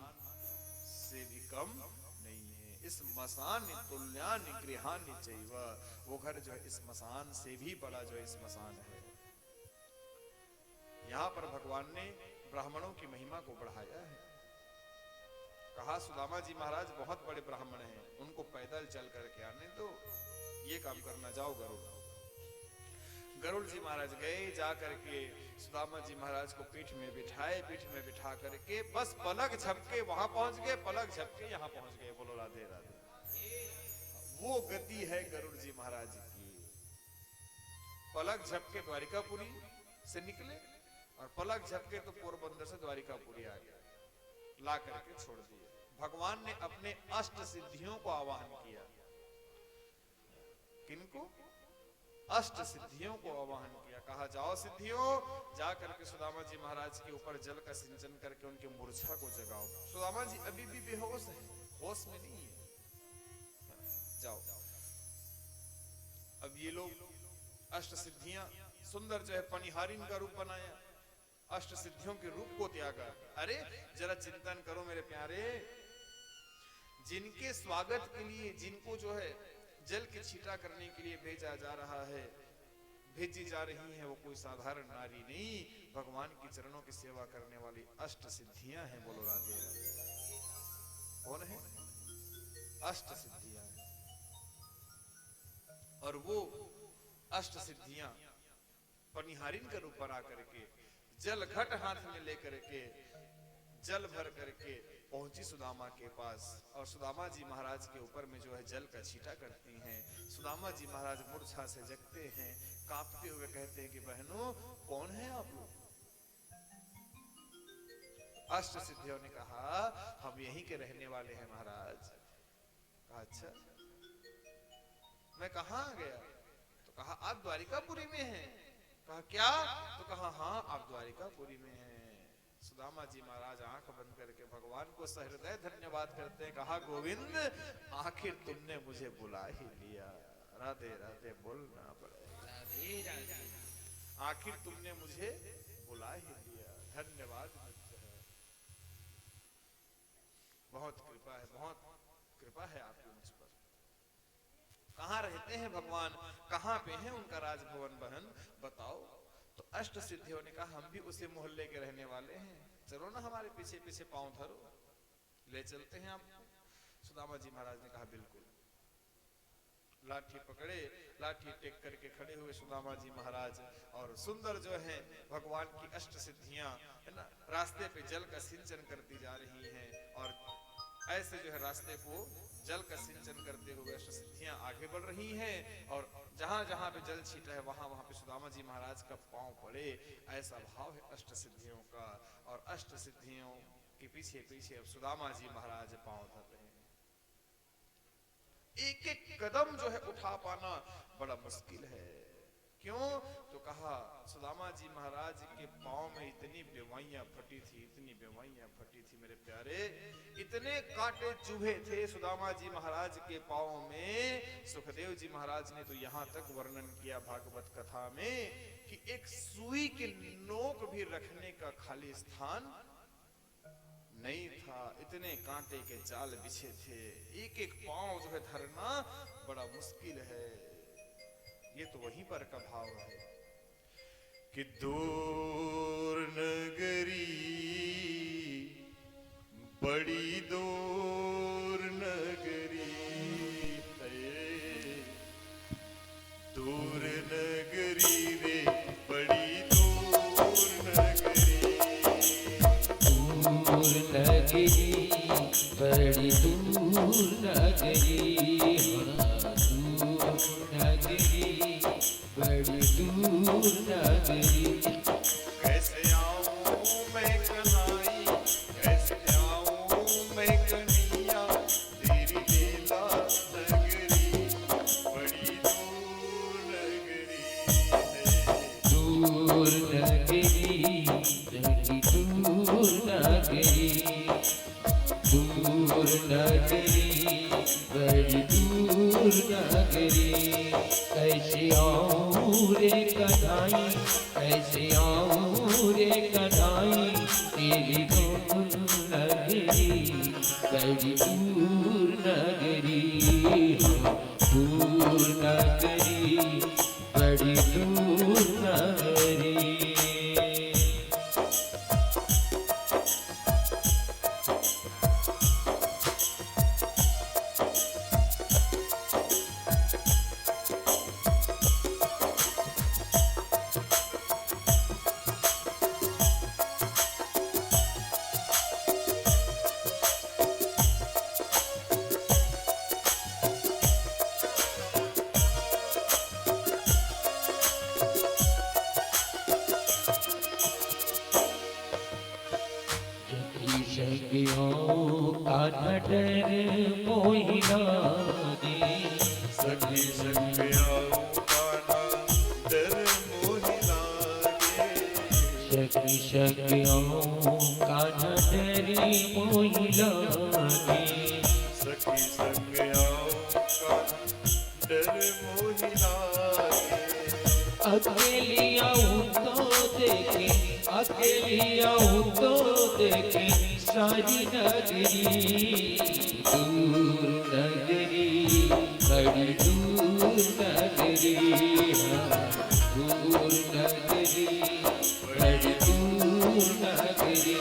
से भी कम नहीं है। इस स्मशान तुल्यानि गृहानि चैव, वो घर जो है इस स्मशान से भी बड़ा जो है स्मशान है। यहाँ पर भगवान ने ब्राह्मणों की महिमा को बढ़ाया है। कहा सुदामा जी महाराज बहुत बड़े ब्राह्मण हैं, उनको पैदल चल करके आने दो, ये काम करना, जाओ गरुड़। गरुड़ जी महाराज गए, जा करके सुदामा जी महाराज को पीठ में बिठाए, पीठ में बिठा करके बस पलक झपके वहां पहुंच गए, पलक झपके यहाँ पहुंच गए। बोलो राधे राधे। वो गति है गरुड़ जी महाराज की। पलक झपके द्वारिकापुरी से निकले और पलक झपके तो पोरबंदर से द्वारिकापुरी आ गया, ला करके छोड़ दिए। भगवान ने अपने अष्ट सिद्धियों को आवाहन किया। किनको? अष्ट सिद्धियों को आवाहन किया। कहा जाओ सिद्धियों, जा करके सुदामा जी महाराज के ऊपर जल का सिंचन करके उनके मूर्छा को जगाओ। सुदामा जी अभी भी बेहोश हैं, होश में नहीं है। जाओ। अब ये लोग अष्ट सिद्धियां, सुंदर जो है पनिहारिन का रूप बनाया, अष्ट सिद्धियों के रूप को त्यागा। अरे जरा चिंतन करो मेरे प्यारे, जिनके स्वागत के लिए, जिनको जो है जल की छीटा करने के लिए भेजा जा रहा है, भेजी जा रही है, वो कोई साधारण नारी नहीं, भगवान की चरणों की सेवा करने वाली अष्ट सिद्धियां हैं। बोलो राधे राधे। कौन है? अष्ट सिद्धियां। और वो अष्ट सिद्धियां पनिहारिन के रूप पर आकर के जल घट हाथ में लेकर के जल भर करके पहुंची सुदामा के पास, और सुदामा जी महाराज के ऊपर में जो है जल का छींटा करती हैं। सुदामा जी महाराज मूर्छा से जगते हैं, कांपते हुए कहते हैं कि बहनों कौन है आप लोग? अष्ट सिद्धियों ने कहा हम यहीं के रहने वाले हैं महाराज। कहा अच्छा, मैं कहाँ आ गया? तो कहा आप द्वारिकापुरी में हैं। कहा क्या? तो कहा हाँ आप द्वारिकापुरी में हैं। सुदामा जी महाराज आंख बंद करके भगवान को सहृदय धन्यवाद करते हैं। कहा गोविंद आखिर तुमने मुझे बुला ही लिया। राधे राधे बोलना पड़ेगा। आखिर तुमने मुझे बुला ही लिया, धन्यवाद। बहुत कृपा है, बहुत कृपा है आपकी मुझ पर। कहाँ रहते हैं भगवान, कहाँ पे है उनका राजभवन? बहन बताओ। तो अष्ट सिद्धियों ने कहा हम भी उसी मोहल्ले के रहने वाले हैं, चलो ना हमारे पीछे पीछे पांव धरो, ले चलते हैं आपको। सुदामा जी महाराज ने कहा बिल्कुल। लाठी पकड़े, लाठी टेक करके खड़े हुए सुदामा जी महाराज, और सुंदर जो है भगवान की अष्ट सिद्धियां है ना, रास्ते पे जल का सिंचन करती जा रही हैं। और ऐसे जो है रास्ते को जल का सिंचन करते हुए अष्ट सिद्धियां आगे बढ़ रही हैं। और जहां जहां पे जल छीटा है वहां वहां पे सुदामा जी महाराज का पांव पड़े, ऐसा भाव है अष्ट सिद्धियों का। और अष्ट सिद्धियों के पीछे पीछे अब सुदामा जी महाराज पांव धर रहे हैं। एक एक कदम जो है उठा पाना बड़ा मुश्किल है। क्यों? तो कहा सुदामा जी महाराज के पांव में इतनी बेवाइयां फटी थी, इतनी बेवाइयां फटी थी मेरे प्यारे, इतने कांटे चुभे थे सुदामा जी महाराज के पांव में। सुखदेव जी महाराज ने तो यहाँ तक वर्णन किया भागवत कथा में कि एक सुई के नोक भी रखने का खाली स्थान नहीं था, इतने कांटे के जाल बिछे थे। एक एक पांव जो है धरना बड़ा मुश्किल है। ये तो वहीं पर का भाव है कि दूर नगरी, बड़ी दूर नगरी है, दूर नगरी रे बड़ी दूर नगरी, दूर नगरी बड़ी दूर नगरी, दूर नगरी बड़ी दूर नगरी। आऊं रे कन्हाई तेरी गोकुल नगरी बड़ी दूर नगरी, दूर नगरी बड़ी दूर नगरी। का न डर मोहिना दे, सखी सखियाओं का न डर मोहि लागे, सखी सखियों का न डर मोहि लागे, सखी सखियाओं का डर मोहि लागे। अकेली आऊं तो देखे, अकेली आऊं तो देखे सारी नगरी, दूर नगरी बड़ी दूर नगरी, दूर नगरी बड़ी दूर नगरी।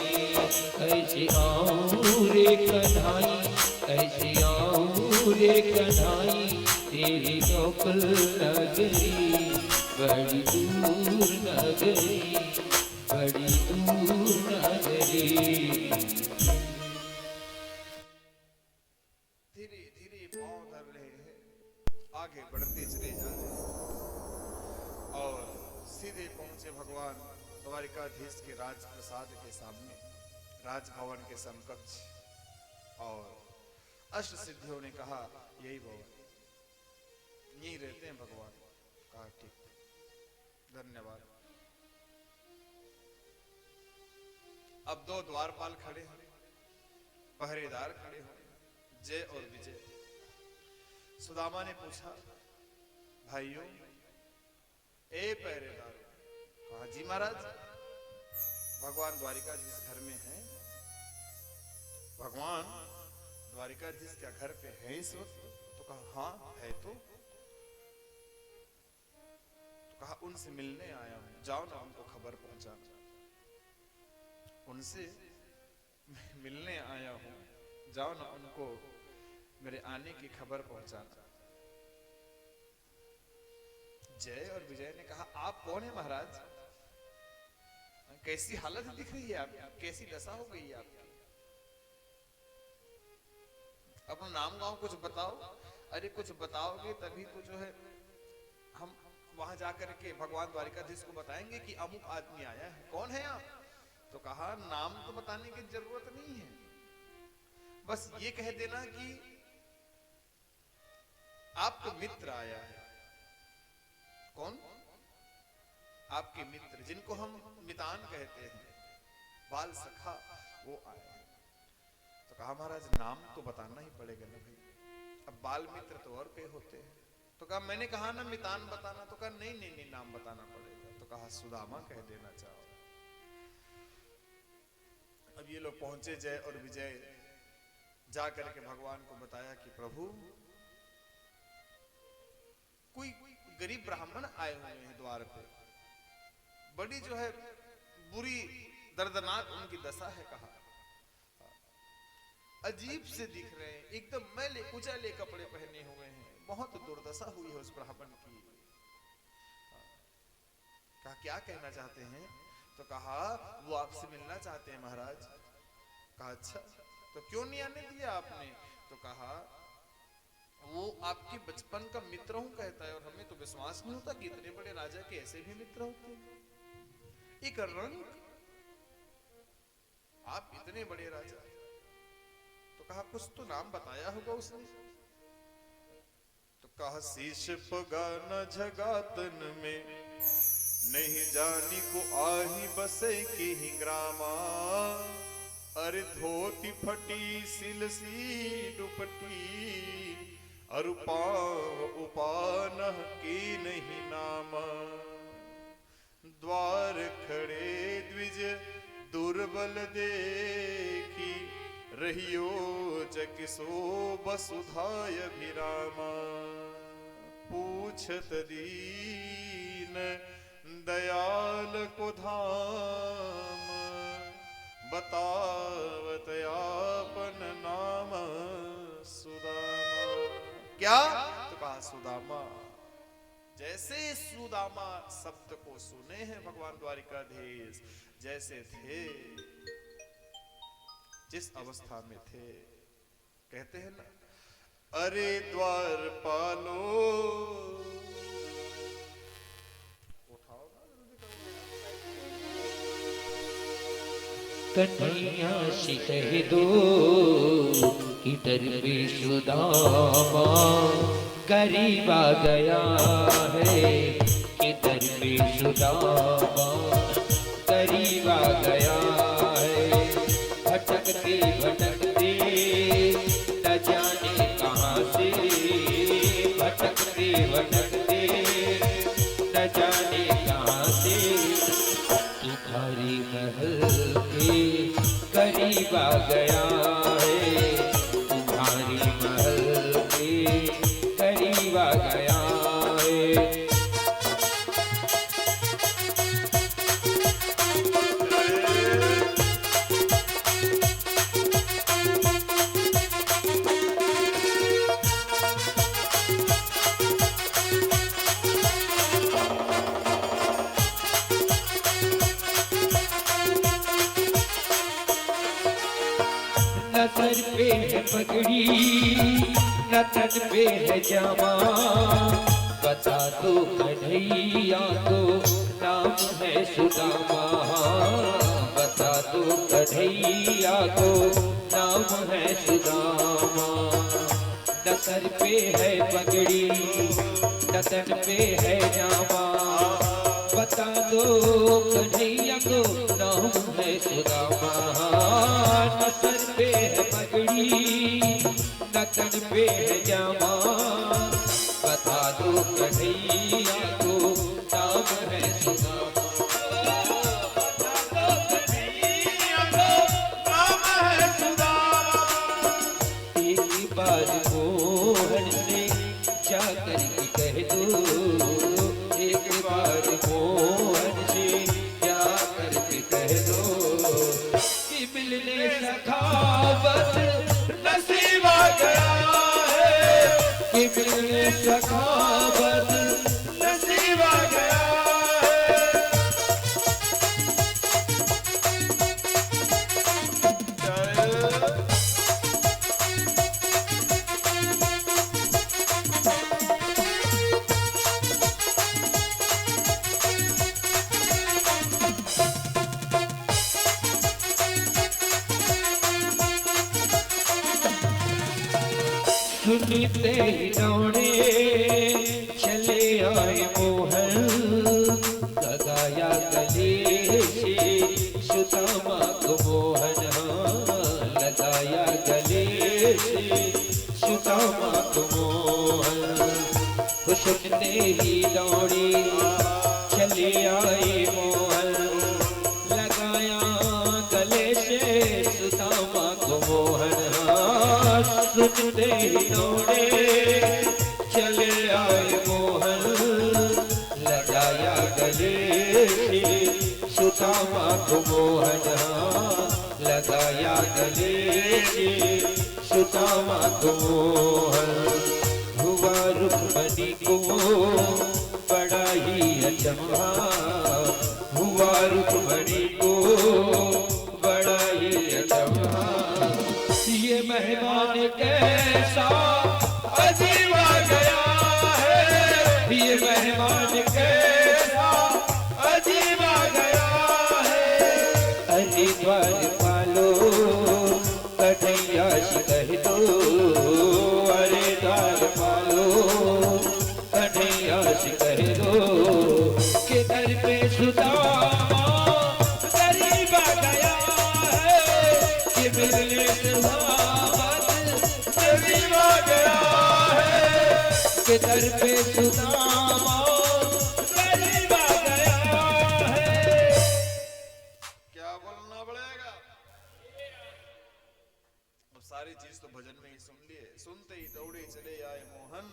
कैसे आऊं रे कन्हाई, कैसे आऊं रे कन्हाई तेरी गोकुल नगरी बड़ी दूर नगरी, बड़ी दूर नगरी। धीरे धीरे पांव धर रहे हैं, आगे बढ़ते चले जा रहे हैं और सीधे पहुंचे भगवान द्वारिकाधीश के राजप्रसाद के सामने, राजभवन के समकक्ष। और अष्ट सिद्धियों ने कहा यही भवन, यही रहते हैं भगवान। कहा ठीक, धन्यवाद। अब दो द्वारपाल खड़े हैं, पहरेदार खड़े हैं, जय और विजय। सुदामा ने पूछा भाइयों ए पहरेदार, कहा जी महाराज, भगवान द्वारिकाधीश घर में हैं। भगवान द्वारिकाधीश क्या घर पे है इस वक्त? तो कहा हाँ है। तो कहा उनसे मिलने आया हूं, जाओ ना उनको खबर पहुंचा। उनसे मिलने आया हूं, जाओ ना उनको मेरे आने की खबर पहुंचाना। जय और विजय ने कहा आप कौन है महाराज? कैसी हालत दिख रही है आपकी, कैसी दशा हो गई है आपकी? अपना नाम गांव कुछ बताओ। अरे कुछ बताओगे तभी तो जो है हम वहां जाकर के भगवान द्वारिकाधीश को बताएंगे कि अमुक आदमी आया है। कौन है आप? तो कहा नाम तो बताने की जरूरत नहीं है, बस ये कह देना कि आपका मित्र आया है। कौन? आपके मित्र जिनको हम मितान कहते हैं, बाल सखा, वो आए हैं। तो कहा महाराज नाम तो बताना ही पड़ेगा ना भाई, अब बाल मित्र तो और कई होते हैं। तो कहा मैंने कहा ना मितान बताना। तो कहा नहीं नहीं नहीं, नाम बताना पड़ेगा। तो कहा सुदामा कह देना चाहो। अब ये लोग पहुंचे, जय और विजय जा करके भगवान को बताया कि प्रभु कोई गरीब ब्राह्मण आए हुए हैं द्वार पे, बड़ी जो है बुरी दर्दनाक उनकी दशा है। कहा अजीब से दिख रहे हैं, एकदम मैले कुचैले कपड़े पहने हुए हैं, बहुत दुर्दशा हुई है उस ब्राह्मण की। कहा क्या कहना चाहते हैं? तो कहा वो आपसे मिलना चाहते हैं महाराज। कहा अच्छा, तो क्यों नहीं आने दिया आपने? तो कहा वो आपके बचपन का मित्र हूं कहता है, और हमें तो विश्वास नहीं होता कि इतने बड़े राजा के ऐसे भी मित्र होते हैं। एक रंग, आप इतने बड़े राजा। तो कहा कुछ तो नाम बताया होगा उसने। तो कहा शीश पगाना झगातन में, नहीं जानी को आही बसे की ही ग्रामा। अरे धोती फटी सिलसी दुपटी, अरु पाव उपान की नहीं नामा। द्वार खड़े द्विज दुर्बल देखी, रहियो जकिसो वसुधाय अभिरामा। पूछत दीन दयाल को धाम, बतावत आपन नाम सुदामा। क्या तो कहा सुदामा। जैसे सुदामा शब्द को सुने हैं भगवान द्वारिकाधीश, जैसे थे, जिस अवस्था में थे, कहते हैं ना, अरे द्वारपालो, उठाओ ना कन्हैया से कह दो इधर भी सुदामा गरीब आ गया है, इधर भी सुदामा गरीब आ गया है। भटकते भटकते न जाने कहाँ से, भटकते भटकते न जाने कहाँ से, तुम्हारी महल के करीब आ गया है, तुम्हारी महल के करीब आ गया है। न सर पे है पगड़ी न तन पे है जामा, बता दो कन्हैया को नाम है सुदामा, बता दो कन्हैया को नाम है सुदामा। न सर पे है पगड़ी न तन पे है जामा, बता दो कन्हैया को नाम है सुदामा। न सर पे है पगड़ी न तन पे है जामा, बता दो कन्हैया को नाम है सुदामा। बता दो कन्हैया को नाम है सुदामा। एक बार मोहन से जाकर के कह दो, एक बार मोहन से जाकर के कह दो कि मिलने सखावत नसीब आ गया है, कि मिलने सखावत नसीब आ गया है। सुनते ही दौड़े चले आए मोहन, लगाया गले से सुदामा को मोहन, लगाया गले से सुदामा को मोहन। सुनते ही दौड़े चले आए मोहन, लगाया गले से सुदामा को मोहन। सुनते ही दौड़े चले आए मोहन, लगाया गले से सुदामा को मोहन, लगाया गले से सुदामा को मोहन। हुआ रुक्मणी को बड़ा ही अचंभा, हुआ रुक्मणी को बड़ा ही अचंभा। ये मेहमान कैसा अजीब आ गया है, ये मेहमान कैसा अजीब आ गया है। अरे द्वारपालो कन्हैया से कह दो, अरे द्वारपालो कन्हैया से कह दो कि दर पे सुदामा गरीब आ गया है, कि मिलने गरीब आ गया है, कि दर पे सुदामा गरीब आ गया सारी चीज तो भजन में ही सुन लिए। सुनते ही दौड़े चले आए मोहन,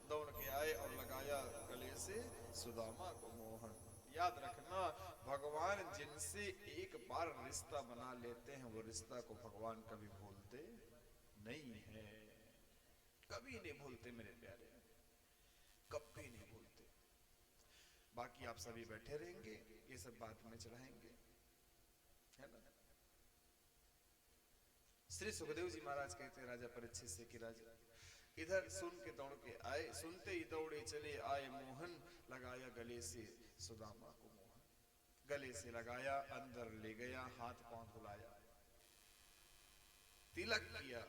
दौड़ के आए और लगाया गले से सुदामा को मोहन। याद रखना, भगवान जिनसे एक बार रिश्ता बना लेते हैं वो रिश्ता को भगवान कभी भूलते नहीं है, कभी नहीं भूलते मेरे प्यारे, कभी नहीं भूलते। बाकी आप सभी बैठे रहेंगे, ये सब बात में चढ़ाएंगे, है ना। श्री सुखदेव जी महाराज कहते हैं राजा परीक्षित से कि राजा इधर सुन के दौड़ के आए, सुनते ही दौड़े चले आए मोहन, लगाया गले से सुदामा को मोहन। गले से लगाया, अंदर ले गया, हाथ पांव धुलाया, तिलक किया।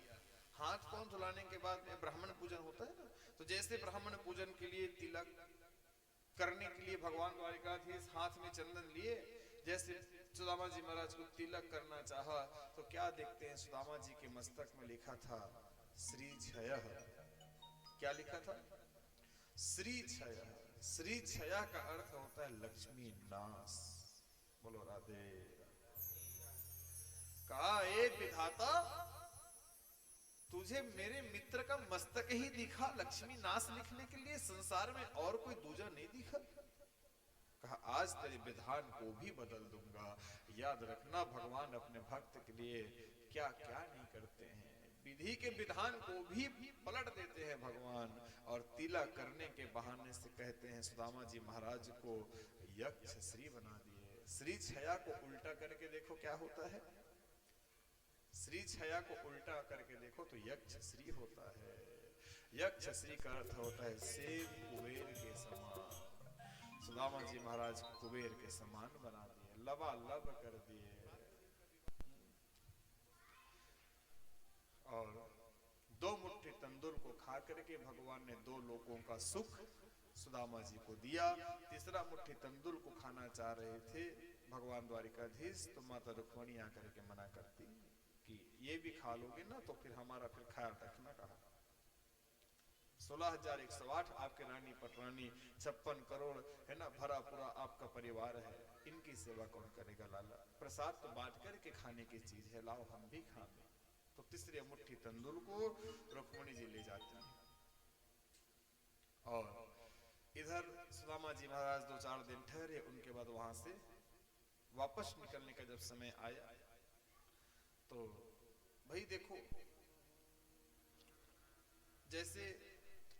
हाथ पांव धुलाने के बाद ब्राह्मण पूजन होता है ना, तो जैसे ब्राह्मण पूजन के लिए तिलक करने के लिए भगवान द्वारिकाधीश हाथ में चंदन लिए, जैसे सुदामा जी महाराज को तिलक करना चाहा तो क्या देखते हैं, सुदामा जी के मस्तक में लिखा था श्री क्षय। क्या लिखा था? श्री क्षय। श्री क्षय का अर्थ होता है लक्ष्मी नाश। बोलो राधे। कहा ए विधाता, तुझे मेरे मित्र का मस्तक ही दिखा लक्ष्मी नाश लिखने के लिए, संसार में और कोई दूजा नहीं दिखा? कहा आज तेरे विधान को भी बदल दूंगा। याद रखना, भगवान अपने भक्त के लिए क्या क्या नहीं करते हैं, विधि के विधान को भी पलट देते हैं भगवान। और तिलक करने के बहाने से कहते हैं सुदामा जी महाराज को यक्ष श्री बना दिए। श्री छया को उल्टा करके देखो क्या होता है, श्री छया को उल्टा करके देखो तो यक्ष श्री होता है। यक्ष श्री का अर्थ होता है सेब कुबेर के समान। सुदामा जी महाराज कुबेर के समान बना दिए, लबालब कर दिए। और दो मुट्ठी तंदूर को खा करके भगवान ने दो लोगों का सुख सुदामा जी को दिया। तीसरा मुट्ठी तंदूर को खाना चाह रहे थे भगवान द्वारिकाधीश, तो माता रुक्मणी आकर के मना करती कि ये भी खा लोगे ना तो फिर हमारा फिर ख्याल रखना। कहा 16,108 आपके रानी पटरानी, 56 करोड़ है ना, भरा पूरा आपका परिवार है, इनकी सेवा कौन करेगा लाला? प्रसाद तो बांट करके खाने की चीज है, लाओ हम भी खा लें। तो तीसरे मुट्ठी तंदूर को रुक्मणी जी ले जाती हैं। और इधर सुदामा जी महाराज 2-4 दिन ठहरे, उनके बाद वहां से वापस निकलने का जब समय आया तो भाई देखो, जैसे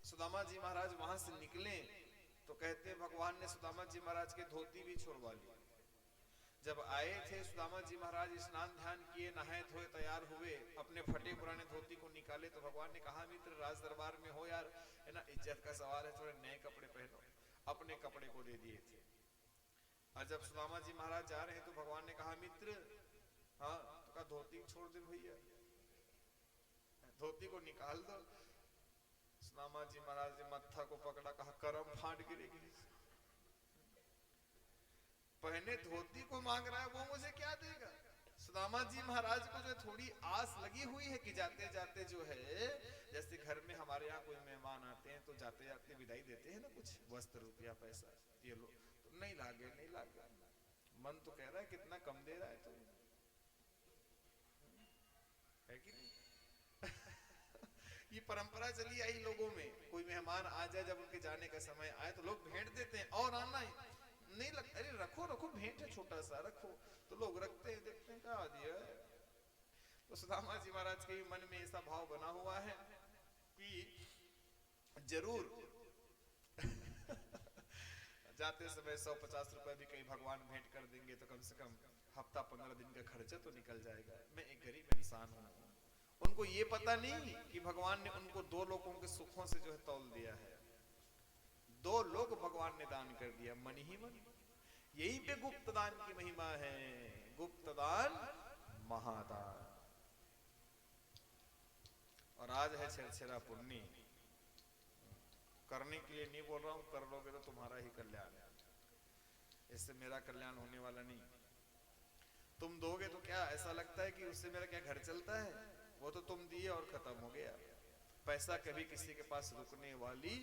सुदामा जी महाराज वहां से निकले तो कहते हैं भगवान ने सुदामा जी महाराज के धोती भी छोड़वा ली। जब आए थे सुदामा जी महाराज स्नान ध्यान किए, नहाए धोए तैयार हुए, अपने फटे पुराने धोती को निकाले तो भगवान ने कहा मित्र राज दरबार में हो यार, है ना, इज्जत का सवाल है, थोड़े नए कपड़े पहनो। अपने कपड़े को दे दिए थे। और जब सुदामा जी महाराज जा रहे हैं तो भगवान ने कहा मित्र, हाँ तो कहा धोती छोड़ दे भैया, धोती को निकाल दो। सुदामा जी महाराज ने मत्था को पकड़ा, कहा करम फाट गिरेगी, पहने धोती को मांग रहा है, वो मुझे क्या देगा? सुदामा जी महाराज को जो थोड़ी आस लगी हुई है कि जाते जाते जो है, जैसे घर में हमारे यहाँ कोई मेहमान आते हैं तो जाते जाते विदाई देते हैं ना, कुछ वस्त्र रुपया पैसा, ये लो, तो नहीं लागे नहीं लागे, मन तो कह रहा है कितना कम दे रहा है, तो है कि नहीं? ये परंपरा चली आई लोगों में, कोई मेहमान आ जाए, जब उनके जाने का समय आए तो लोग भेंट देते हैं, और आना नहीं लगता, अरे रखो रखो, भेंट है छोटा सा रखो, तो लोग रखते हैं, देखते हैं क्या दिया है। तो सुदामा जी महाराज के मन में ऐसा भाव बना हुआ है कि जरूर जाते समय 150 रुपए भी कहीं भगवान भेंट कर देंगे तो कम से कम हफ्ता 15 दिन का खर्चा तो निकल जाएगा। मैं एक गरीब इंसान हूँ, उनको ये पता नहीं कि भगवान ने उनको 2 लोगों के सुखों से जो है तौल दिया है। 2 लोग भगवान ने दान कर दिया, मन ही मन। यही पे गुप्त दान की महिमा है, गुप्त दान महादान। और आज है छेरछेरा पुण्य, करने के लिए नहीं बोल रहा हूं, कर लोगे तो तुम्हारा ही कल्याण है, इससे मेरा कल्याण होने वाला नहीं। तुम दोगे तो क्या ऐसा लगता है कि उससे मेरा क्या घर चलता है? वो तो तुम दिए और खत्म हो गया। पैसा कभी किसी के पास रुकने वाली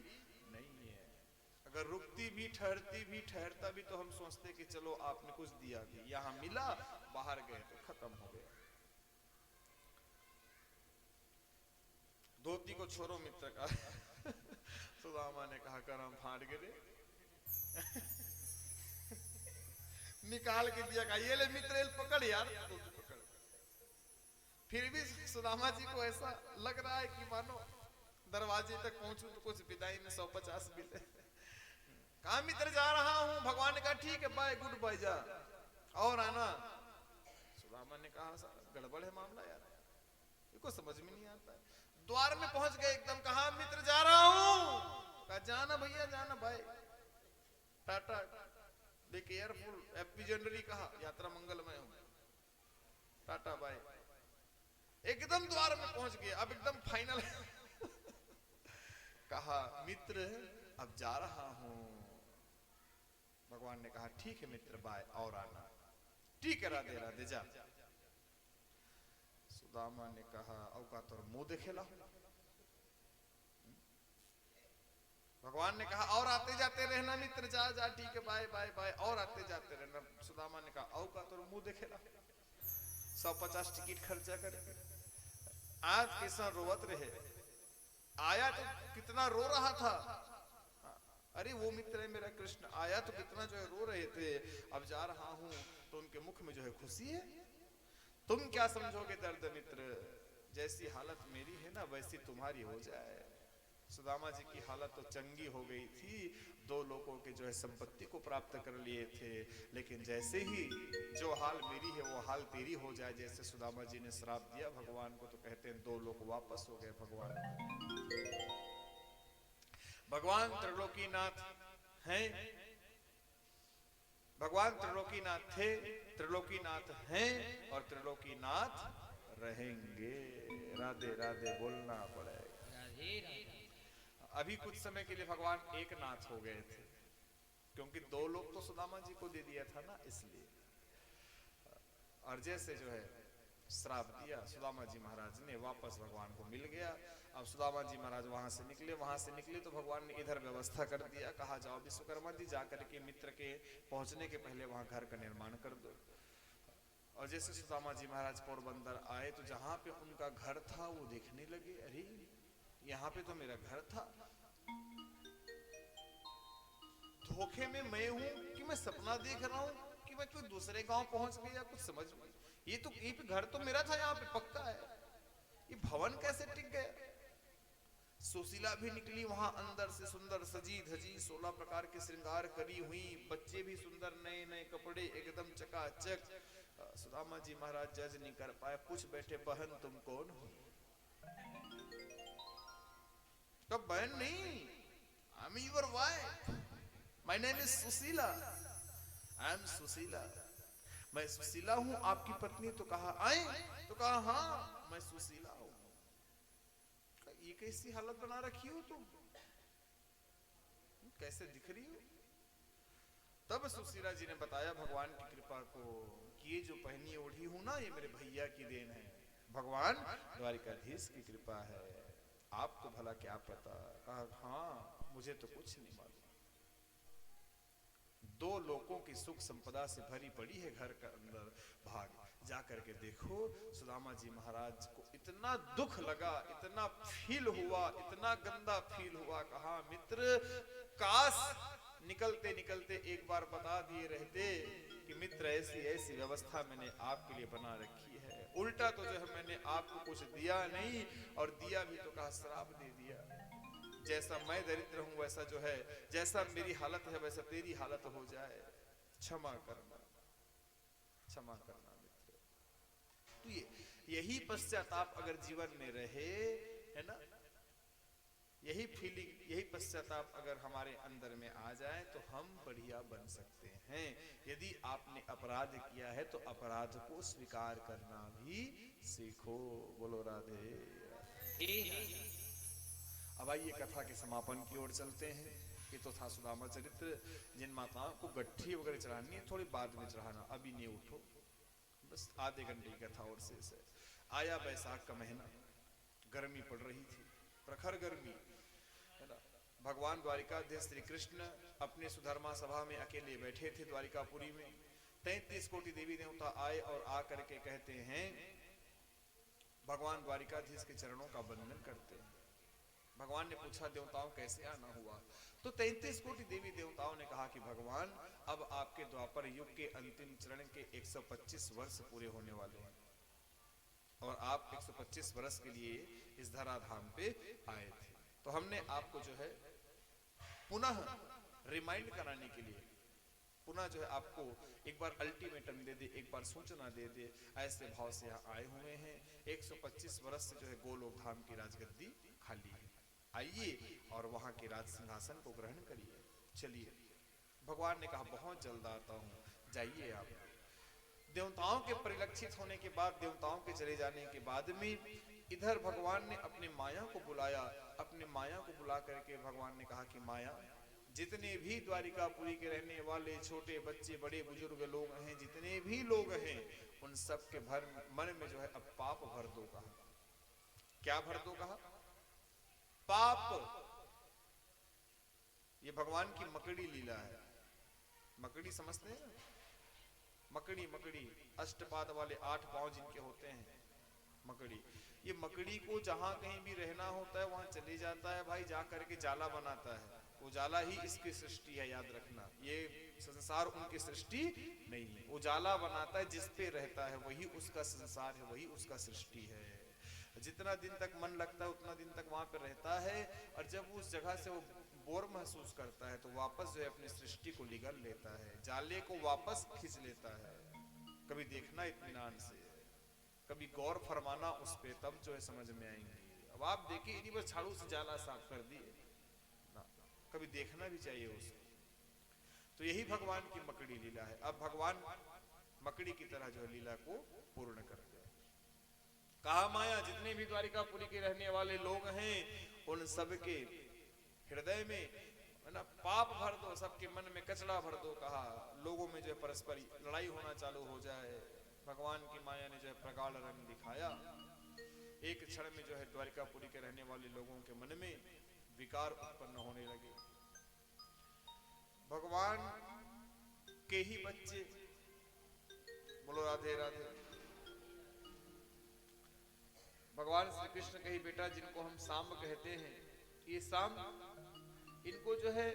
नहीं है। अगर रुकती भी ठहरती भी ठहरता भी तो हम सोचते कि चलो आपने कुछ दिया भी, यहाँ मिला बाहर गए तो खत्म हो गया। धोती को छोड़ो मित्र का। सुदामा ने कहा करम फाड़ गिरे। निकाल के दिया, कहा ये ले मित्र पकड़ यार, धोती पकड़। फिर भी सुदामा जी को ऐसा लग रहा है कि मानो दरवाजे तक पहुंचूं तो कुछ विदाई में 150 मिले। कहा मित्र जा रहा हूं। भगवान ने कहा ठीक है बाय, गुड बाय, जा और आना। सुदामा ने कहा गड़बड़ है मामला यार, इसको समझ में नहीं आता है। द्वार में पहुंच गए एकदम, कहा मित्र जा रहा हूं। कहा जाना भैया जाना, bye, tata, be careful, happy journey, कहा यात्रा मंगलमय हो, टाटा बाय। एकदम द्वार में पहुंच गए, अब एकदम फाइनल। कहा मित्र अब जा रहा हूं। भगवान ने कहा ठीक है मित्र बाय और आना। ठीक है राधे राधे जा। सुदामा ने कहा औका तोर मुंह देखेला। भगवान ने कहा और आते जाते रहना मित्र, जा जा, ठीक है बाय बाय बाय, और आते जाते रहना। सुदामा ने कहा औका तोर मुंह देखेला। 150 टिकट खर्चा करके आज कैसा रोवत रहे, आया तो कितना रो रहा था। अरे वो मित्र है मेरा कृष्ण, आया तो कितना जो है रो रहे थे, अब जा रहा हूं तो उनके मुख में जो है खुशी है। तुम क्या समझोगे दर्द मित्र, जैसी हालत मेरी है ना वैसी तुम्हारी हो जाए। सुदामा जी की हालत तो चंगी हो गई थी, 2 लोगों के जो है संपत्ति को प्राप्त कर लिए थे, लेकिन जैसे ही जो हाल मेरी है वो हाल तेरी हो जाए, जैसे सुदामा जी ने श्राप दिया भगवान को, तो कहते हैं 2 लोग वापस हो गए भगवान। भगवान त्रिलोकीनाथ हैं, भगवान त्रिलोकीनाथ थे, त्रिलोकीनाथ हैं और त्रिलोकीनाथ रहेंगे। राधे राधे बोलना पड़ेगा। अभी कुछ समय के लिए भगवान एक नाथ हो गए थे, क्योंकि 2 लोग तो सुदामा जी को दे दिया था ना, इसलिए। और जैसे जो है श्राप दिया सुदामा जी महाराज ने, वापस भगवान को मिल गया। अब सुदामा जी महाराज वहां से निकले तो भगवान ने इधर व्यवस्था कर दिया, कहा जाओ विश्वकर्मा जी जाकर के मित्र के पहुंचने के पहले वहां घर का निर्माण कर दो। और जैसे सुदामा जी महाराज पोरबंदर आए तो जहां पे उनका घर था वो देखने लगे, अरे यहाँ पे तो मेरा घर था, धोखे में मैं हूं कि मैं सपना देख रहा हूं कि मैं कोई दूसरे गांव पहुंच गया, कुछ समझ में। ये तो ये पे घर तो मेरा था, यहाँ पे पक्का है, ये भवन कैसे टिक गया। सुशीला भी निकली वहां अंदर से, सुंदर सजी धजी, 16 प्रकार के श्रृंगार करी हुई, बच्चे भी सुंदर नए नए कपड़े एकदम चकाचक। सुदामा जी महाराज जज नहीं कर पाए, पूछ बैठे बहन तुम कौन हो। कब बहन नहीं, I am your wife, my name is Sushila, I am Sushila, मैं सुशीला हूं आपकी पत्नी। तो कहा आए, तो कहा हाँ मैं सुशीला हूं। ये कैसी हालत बना रखी हो तुम, कैसे दिख रही हो। तब सुशीला जी ने बताया भगवान की कृपा को कि ये जो पहनी ओढ़ी हूं ना ये मेरे भैया की देन है, भगवान द्वारिकाधीश की कृपा है, आपको भला क्या पता। कहा हाँ मुझे तो कुछ नहीं मालूम। 2 लोगों की सुख संपदा से भरी पड़ी है घर का अंदर, भाग जाकर के देखो। सुदामा जी महाराज को इतना दुख लगा, इतना फील हुआ, इतना गंदा फील हुआ। कहा मित्र काश निकलते निकलते एक बार बता दिए रहते कि मित्र ऐसी ऐसी व्यवस्था मैंने आपके लिए बना रखी है, उल्टा तो जो है मैंने आपको कुछ दिया नहीं, और दिया भी तो कहा श्राप दे दिया। जैसा मैं दरिद्र हूं वैसा जो है, जैसा मेरी हालत है वैसा तेरी हालत हो जाए, क्षमा करना, क्षमा करना मित्र। तो यही पश्चाताप अगर जीवन में रहे है ना, यही फीलिंग, यही पश्चाताप अगर हमारे अंदर में आ जाए तो हम बढ़िया बन सकते हैं। यदि आपने अपराध किया है तो अपराध को स्वीकार करना भी सीखो। बोलो राधे राधे। अब आइए कथा के समापन की ओर चलते हैं। ये तो था सुदामा चरित्र। जिन माताओं को गट्ठी वगैरह चढ़ानी है थोड़ी बाद में चढ़ाना, अभी नहीं उठो, बस आधे घंटे की कथा और शेष है। आया बैसाख का महीना, गर्मी पड़ रही थी, प्रखर गर्मी है ना। भगवान द्वारिकाधीश श्री कृष्ण अपने सुधर्मा सभा में अकेले बैठे थे द्वारिकापुरी में। 33 कोटि देवी देवता आए और आकर के कहते हैं, भगवान द्वारिकाधीश के चरणों का वंदन करते हैं। भगवान ने पूछा देवताओं कैसे आना हुआ, तो 33 कोटि देवी देवताओं ने कहा कि भगवान अब आपके द्वापर युग के अंतिम चरण के 125 वर्ष पूरे होने वाले हैं और आप 125 वर्ष के लिए इस धराधाम पे आए थे, तो हमने आपको जो है पुनः रिमाइंड कराने के लिए पुनः जो है आपको एक बार अल्टीमेटम दे दे, एक बार सूचना दे दे, ऐसे भाव से यहाँ आए हुए हैं। 125 वर्ष से जो है गोलोक धाम की राजगद्दी खाली है, आइए और वहां के राज सिंहासन को ग्रहण करिए। चलिए, भगवान ने कहा बहुत जल्द आता हूँ, जाइए आप। देवताओं के परिलक्षित होने के बाद, देवताओं के चले जाने के बाद में इधर भगवान ने अपने माया को बुलाया। अपने माया को बुला करके भगवान ने कहा कि माया, जितने भी द्वारिकापुरी के रहने वाले छोटे बच्चे बड़े बुजुर्ग लोग हैं, जितने भी लोग हैं, उन सब के मन में जो है अब पाप भर दो कहा। क्या भर दो कहा? पाप। ये भगवान की मकड़ी लीला है। मकड़ी समझते हैं? मकड़ी, मकड़ी अष्टपाद वाले 8 पांव जिनके होते हैं, मकड़ी। ये मकड़ी को जहां कहीं भी रहना होता है वहां चले जाता है भाई, जा करके जाला बनाता है। वो जाला ही इसकी सृष्टि है, याद रखना। ये संसार उनकी सृष्टि नहीं है। वो जाला बनाता है, जिस पे रहता है वही उसका संसार है, वही उसका सृष्टि है। जितना दिन तक मन लगता है उतना दिन तक वहां पे रहता है, और जब उस जगह से वो बोर महसूस करता है तो वापस जो है अपनी सृष्टि को निगल लेता है, जाले को वापस खींच लेता है। कभी देखना इत्मीनान से, कभी गौर फरमाना उस पे, तब जो है समझ में आएंगे। अब आप देखिए, इन्हीं बस झाड़ू से जाला साफ कर दिए ना, कभी देखना भी चाहिए उसको। तो यही भगवान की मकड़ी लीला है। अब भगवान मकड़ी की तरह जो है लीला को पूर्ण कर दिया। कहा माया, जितने भी द्वारिकापुरी के रहने वाले लोग हैं उन सबके हृदय में है ना पाप भर दो, सबके मन में कचड़ा भर दो। कहा लोगों में जो है परस्पर लड़ाई होना चालू हो जाए। भगवान की माया ने जो है प्रगाढ़ रंग दिखाया। एक क्षण में जो है द्वारिकापुरी के रहने वाले लोगों के मन में विकार उत्पन्न होने लगे। भगवान के ही बच्चे, बोलो राधे राधे, भगवान श्री कृष्ण के ही बेटा जिनको हम सांब कहते हैं, ये सांब, इनको जो है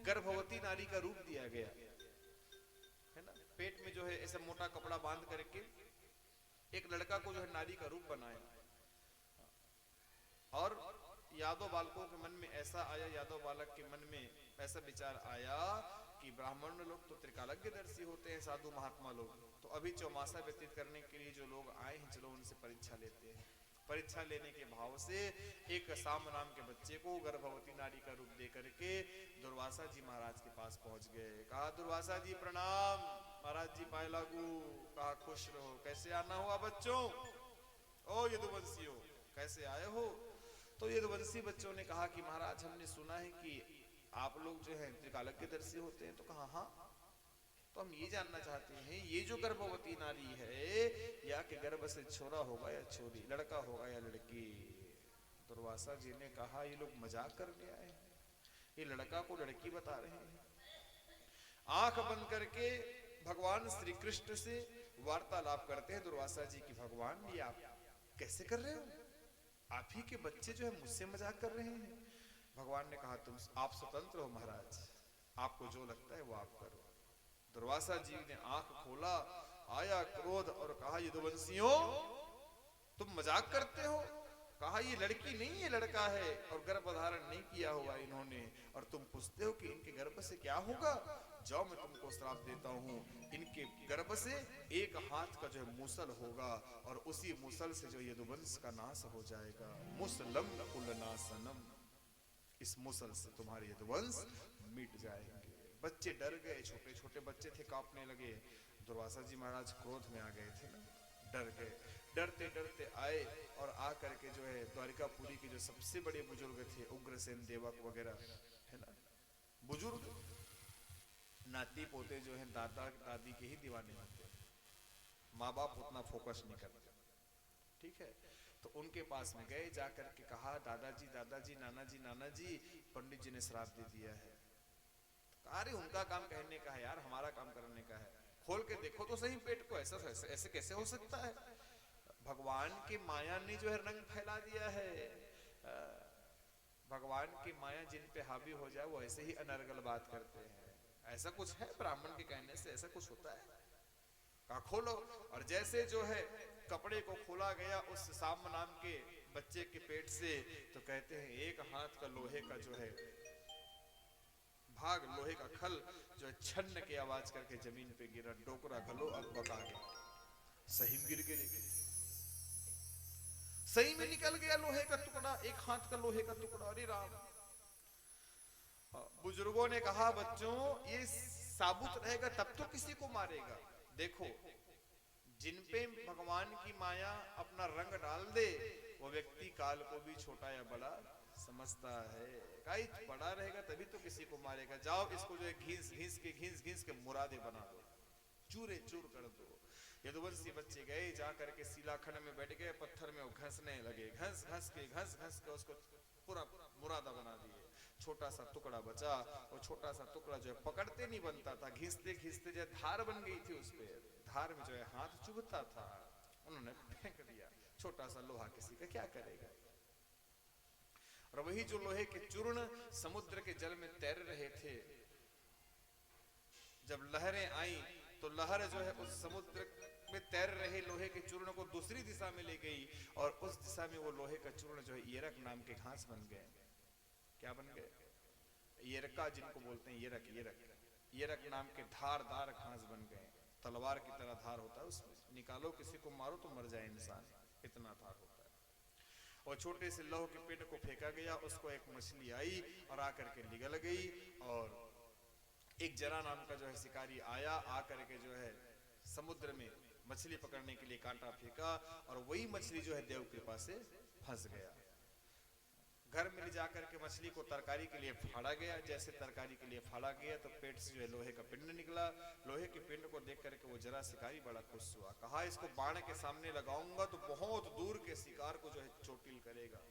गर्भवती नारी का रूप दिया गया है ना। पेट में जो है ऐसा मोटा कपड़ा बांध करके एक लड़का को जो है नारी का रूप बनाया। और यादव बालकों के मन में ऐसा आया, यादव बालक के मन में ऐसा विचार आया कि ब्राह्मण लोग तो त्रिकालज्ञदर्शी होते हैं, साधु महात्मा लोग, तो अभी चौमासा व्यतीत करने के लिए जो लोग आए हैं, चलो उनसे परीक्षा लेते हैं। परीक्षा लेने के भाव से एक सांब नाम के बच्चे को गर्भवती नारी का रूप दे करके दुर्वासा जी महाराज के पास पहुंच गए। कहा दुर्वासा जी प्रणाम, महाराज जी पाए लागू। कहा खुश रहो, कैसे आना हुआ बच्चों? ओ यदुवंशियों, कैसे आए हो? तो यदुवंशी बच्चों ने कहा कि महाराज हमने सुना है कि आप लोग जो है त्रिकालज्ञदर्शी होते हैं। तो कहा हाँ, तो हम ये जानना चाहते हैं, ये जो गर्भवती नारी है, या के गर्भ से छोरा होगा या छोरी, लड़का होगा या लड़की? दुर्वासा जी ने कहा ये लोग मजाक करने आए हैं, ये लड़का को लड़की बता रहे हैं। आंख बंद करके भगवान श्री कृष्ण से वार्तालाप करते हैं दुर्वासा जी की, भगवान ये आप कैसे कर रहे हो? आप ही के बच्चे जो है मुझसे मजाक कर रहे हैं। भगवान ने कहा तुम आप स्वतंत्र हो महाराज, आपको जो लगता है वो आप करो। दुर्वासा जी ने आंख खोला, आया क्रोध और कहा यदुवंशियों तुम मजाक करते हो? कहा ये लड़की नहीं है, लड़का है, और गर्भ धारण नहीं किया हुआ इन्होंने, और तुम पूछते हो कि इनके गर्भ से क्या होगा? जाओ मैं तुमको श्राप देता हूँ, इनके गर्भ से एक हाथ का जो है मूसल होगा, और उसी मूसल से जो यदुवंश का नाश हो जाएगा। मुसलम कुलनाशनम, इस मूसल से तुम्हारे यदुवंश मिट जाएंगे। बच्चे डर गए, छोटे छोटे बच्चे थे, कांपने लगे। दुर्वासा जी महाराज क्रोध में आ गए थे ना, डर गए। डरते डरते आए और आ करके जो है द्वारिकापुरी के जो सबसे बड़े बुजुर्ग थे, उग्रसेन देवक वगैरह है ना, बुजुर्ग नाती पोते जो है दादा दादी के ही दीवाने होते हैं, माँ बाप उतना फोकस नहीं करते, ठीक है। तो उनके पास में गए, जाकर के कहा दादाजी दादाजी, नाना जी पंडित जी ने श्राप दे दिया है। अरे उनका काम कहने का है यार, हमारा काम करने का है, खोल के देखो तो सही पेट को, ऐसा ऐसे कैसे हो सकता है? भगवान की माया ने जो है रंग फैला दिया है। भगवान की माया जिन पे हावी हो जाए वो ऐसे ही अनर्गल बात करते हैं। ऐसा कुछ है ब्राह्मण के कहने से ऐसा कुछ होता है? कहा खोलो। और जैसे जो है कपड़े को खोला गया उस साम नाम के बच्चे के पेट से, तो कहते हैं एक हाथ का लोहे का जो है भाग, लोहे का खल जो है छन्न के आवाज करके जमीन पे गिरा। डोकरा घलो अकबक आ गया, सही में गिर गिरे, सही में निकल गया लोहे का टुकड़ा, एक हाथ का लोहे का टुकड़ा। अरे राम! बुजुर्गों ने कहा बच्चों ये साबुत रहेगा तब तो किसी को मारेगा। देखो जिन पे भगवान की माया अपना रंग डाल दे वो व्यक्ति काल को भी छोटा या बड़ा समझता है। कई बड़ा रहेगा तभी तो किसी को मारेगा। जाओ इसको जो है घींस घींस के मुरादे बना दो, चूरे चूर कर दो। यदुवंशी बच्चे गए, जा करके शिलाखंड में बैठ गए, पत्थर में वो घसने लगे, घस घस के उसको पूरा मुरादा बना दिए। छोटा सा टुकड़ा बचा, वो छोटा सा टुकड़ा जो है पकड़ते नहीं बनता था, घिसते घिसते जो धार बन गई थी, उस पे धार में जो है हाथ चुभता था, उन्होंने फेंक दिया। छोटा सा लोहा किसी का क्या करेगा। और वही जो लोहे के चूर्ण समुद्र के जल में तैर रहे थे, जब लहरें आई तो लहर जो है उस समुद्र में तैर रहे लोहे के चूर्ण को दूसरी दिशा में ले गई, और उस दिशा में वो लोहे का चूर्ण जो है येरक नाम के घास बन गए। क्या बन गए? येरका जिनको बोलते हैं, येरक येरक येरक नाम के धारदार घास बन गए। तलवार की तरह धार होता है, उसमें निकालो किसी को मारो तो मर जाए इंसान, इतना धार होता है। और छोटे से लौह के पिंड को फेंका गया, उसको एक मछली आई और आकर के निगल गई। और एक जरा नाम का जो है शिकारी आया, आकर के जो है समुद्र में मछली पकड़ने के लिए कांटा फेंका, और वही मछली जो है देव कृपा से फंस गया। घर में ले जाकर के मछली को तरकारी के लिए फाड़ा गया। जैसे तरकारी के लिए फाड़ा गया तो पेट से जो है लोहे का पिंड निकला। लोहे के पिंड को देख करके वो जरा शिकारी बड़ा खुश हुआ, कहा इसको बाण के सामने लगाऊंगा तो बहुत दूर के शिकार को जो है चोटिल करेगा,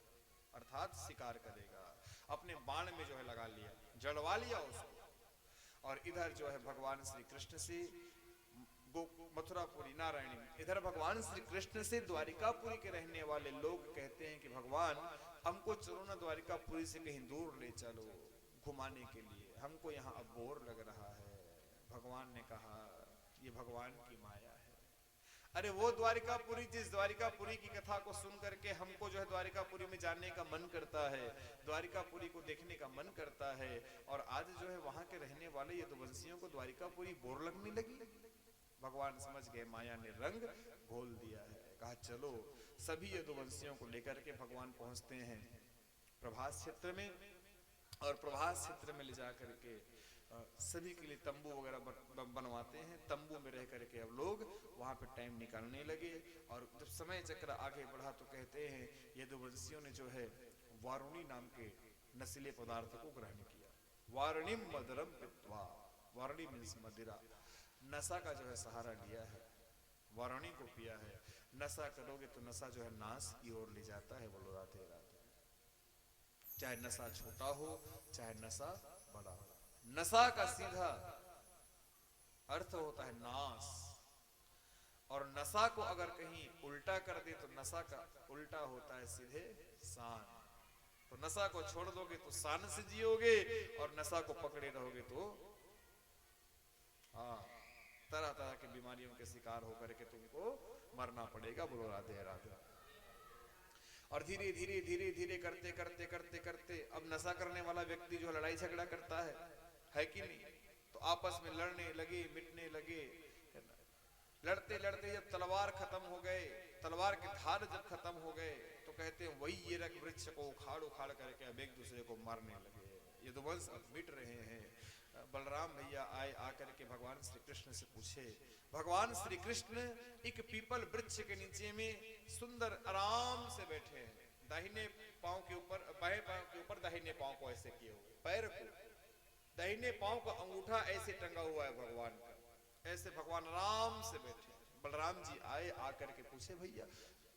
अर्थात शिकार करेगा। अपने बाण में जो है लगा लिया, जड़वा लिया उसको। और इधर जो है भगवान श्री कृष्ण से मथुरापुरी नारायणी, इधर भगवान श्री कृष्ण से द्वारिकापुरी के रहने वाले लोग कहते हैं कि भगवान हमको चलो ना द्वारिकापुरी से कहीं दूर ले चलो घुमाने के लिए, हमको यहाँ अब बोर लग रहा है। भगवान ने कहा ये भगवान की माया है। अरे वो द्वारिकापुरी, जिस द्वारिकापुरी की कथा को सुन करके हमको जो है द्वारिकापुरी में जाने का मन करता है, द्वारिकापुरी को देखने का मन करता है, और आज जो है वहां के रहने वाले यदुवंशियों को द्वारिकापुरी बोर लगने लगी। भगवान समझ गए माया ने रंग घोल दिया है। कहा चलो, सभी यदुवंशियों को लेकर के भगवान पहुंचते हैं प्रभास क्षेत्र में, और प्रभास क्षेत्र में ले जा करके सभी के लिए तंबू वगैरह बनवाते हैं। तंबू में रह करके अब लोग वहां पे टाइम निकालने लगे। और जब समय चक्र आगे बढ़ा तो कहते हैं यदुवंशियों ने जो है वारुणी नाम के नशीले पदार्थ को ग्रहण किया। वारुणिम मदरम पित्वा, वारुणी मीन्स मदिरा, नशा का जो है सहारा लिया है, वारुणी को पिया है। नशा करोगे तो नशा जो है नाश की ओर ले जाता है। बोलो राधे राधे। चाहे नशा छोटा हो चाहे नशा बड़ा हो, नशा का सीधा अर्थ होता है नाश, और नशा को अगर कहीं उल्टा कर दे तो नशा का उल्टा होता है सीधे शान। तो नशा को छोड़ दोगे तो शान से जियोगे, और नशा को पकड़े रहोगे तो तरह तरह की बीमारियों के शिकार होकर के तुमको मरना पड़ेगा। बोलो राधे राधे। और धीरे धीरे धीरे धीरे करते करते करते करते अब नशा करने वाला व्यक्ति जो लड़ाई झगड़ा करता है कि नहीं, तो आपस में लड़ने लगे, मिटने लगे। लड़ते लड़ते जब तलवार खत्म हो गए, तलवार के धार जब खत्म हो गए, तो कहते हैं वही ये रख वृक्ष को उखाड़ उखाड़ करके अब एक दूसरे को मारने लगे। ये दो वंश अब मिट रहे हैं। बलराम भैया आए, आकर के भगवान श्री कृष्ण से पूछे। भगवान श्री कृष्ण एक पीपल वृक्ष के नीचे में सुंदर आराम से बैठे हैं, दाहिने पांव के ऊपर, बाएं पांव के ऊपर दाहिने पांव को ऐसे किए हुए, पैर को दाहिने पांव का अंगूठा ऐसे टंगा हुआ है भगवान का, ऐसे भगवान आराम से बैठे। बलराम जी आए, आकर के पूछे भैया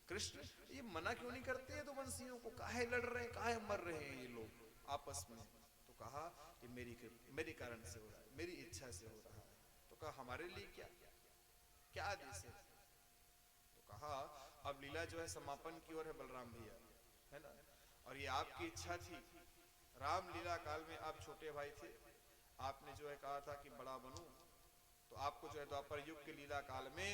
कृष्ण ये मना क्यों नहीं करते हैं तो वंशियों को, काहे लड़ रहे हैं, काहे मर रहे हैं ये लोग आपस में। तो कहा ये मेरी कारण से हो रहा है, मेरी इच्छा से हो रहा है। तो कहा हमारे लिए क्या क्या आदेश है। तो कहा अब लीला जो है समापन की ओर है बलराम भैया, है ना, और ये आपकी इच्छा थी रामलीला काल में आप छोटे भाई थे, आपने जो है कहा था कि बड़ा बनूं, तो आपको जो है द्वापर युग के लीला काल में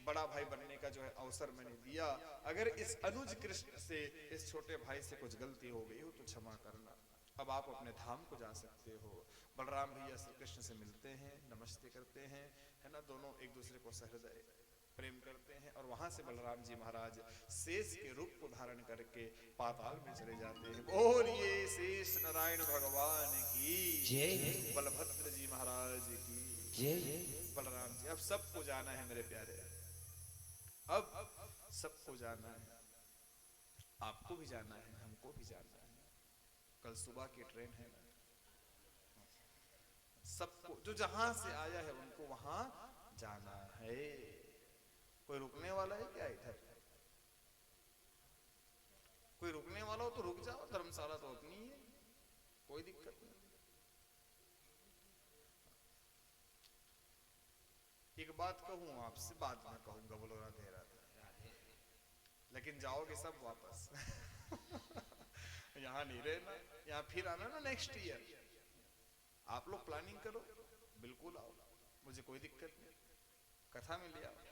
बड़ा भाई बनने का जो है अवसर मैंने दिया। अगर इस अनुज कृष्ण से, इस छोटे भाई से कुछ गलती हो गई हो तो क्षमा करना। अब आप अपने धाम को जा सकते हो। बलराम भैया श्री कृष्ण से मिलते हैं, नमस्ते करते हैं, है ना, दोनों एक दूसरे को सहृदय प्रेम करते हैं और वहां से बलराम जी महाराज शेष के रूप को धारण करके पाताल में चले जाते हैं। बोलिए शेष नारायण भगवान की जय। बलभद्र जी महाराज की जय। बलराम जी, अब सबको जाना है मेरे प्यारे, अब सबको जाना है, आपको भी जाना है, हमको भी जाना है। कल सुबह की ट्रेन है ना, सबको जो जहां से आया है उनको वहां जाना है। कोई रुकने वाला है क्या इधर? कोई रुकने वाला हो तो रुक जाओ, धर्मशाला तो अपनी है, कोई दिक्कत नहीं। एक बात कहूं आपसे, बाद में कहूंगा, बोलो राधे राधे, लेकिन जाओगे सब वापस यहाँ नहीं रहना, यहाँ फिर आना ना नेक्स्ट ईयर। आप लोग प्लानिंग करो, बिल्कुल आओ, मुझे कोई दिक्कत नहीं, कथा में ले आओ।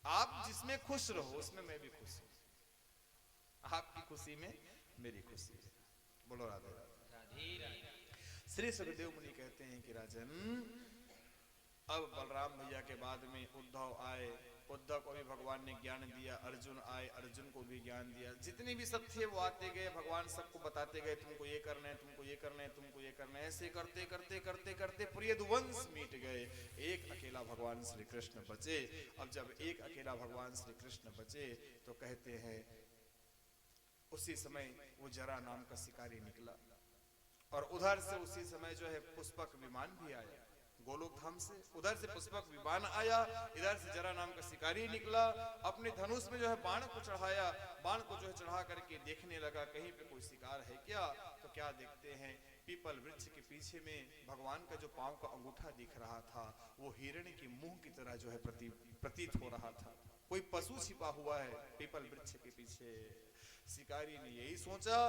आप जिसमें खुश रहो उसमें मैं भी खुश हूं, आपकी खुशी में मेरी खुशी है। बोलो राधे राधे। श्री सुखदेव मुनि कहते हैं कि राजन, अब बलराम भैया के बाद में उद्धव आए, उद्धव को भी भगवान ने ज्ञान दिया, अर्जुन आए, अर्जुन को भी ज्ञान दिया, जितने भी सब थे वो आते गए, भगवान सबको बताते गए, तुमको ये करना है, तुमको ये करना है, तुमको ये करना है। ऐसे करते करते करते करते पूरे यदुवंश मिट गए, एक अकेला भगवान श्री कृष्ण बचे। अब जब एक अकेला भगवान श्री कृष्ण बचे तो कहते हैं उसी समय वो जरा नाम का शिकारी निकला, और उधर से उसी समय जो है पुष्पक विमान भी आया गोलोक धाम से, उधर से पुष्पक विमान आया, इधर से जरा नाम का शिकारी निकला, अपने धनुष में जो है बाण को चढ़ाया, बाण को जो है चढ़ा करके देखने लगा कहीं पे कोई शिकार है क्या। तो क्या देखते हैं, पीपल वृक्ष के पीछे में भगवान का जो पांव का अंगूठा दिख रहा था वो हिरण के मुंह की तरह जो है प्रतीत हो रहा था। कोई पशु छिपा हुआ है पीपल वृक्ष के पीछे। शिकारी ने यही सोचा,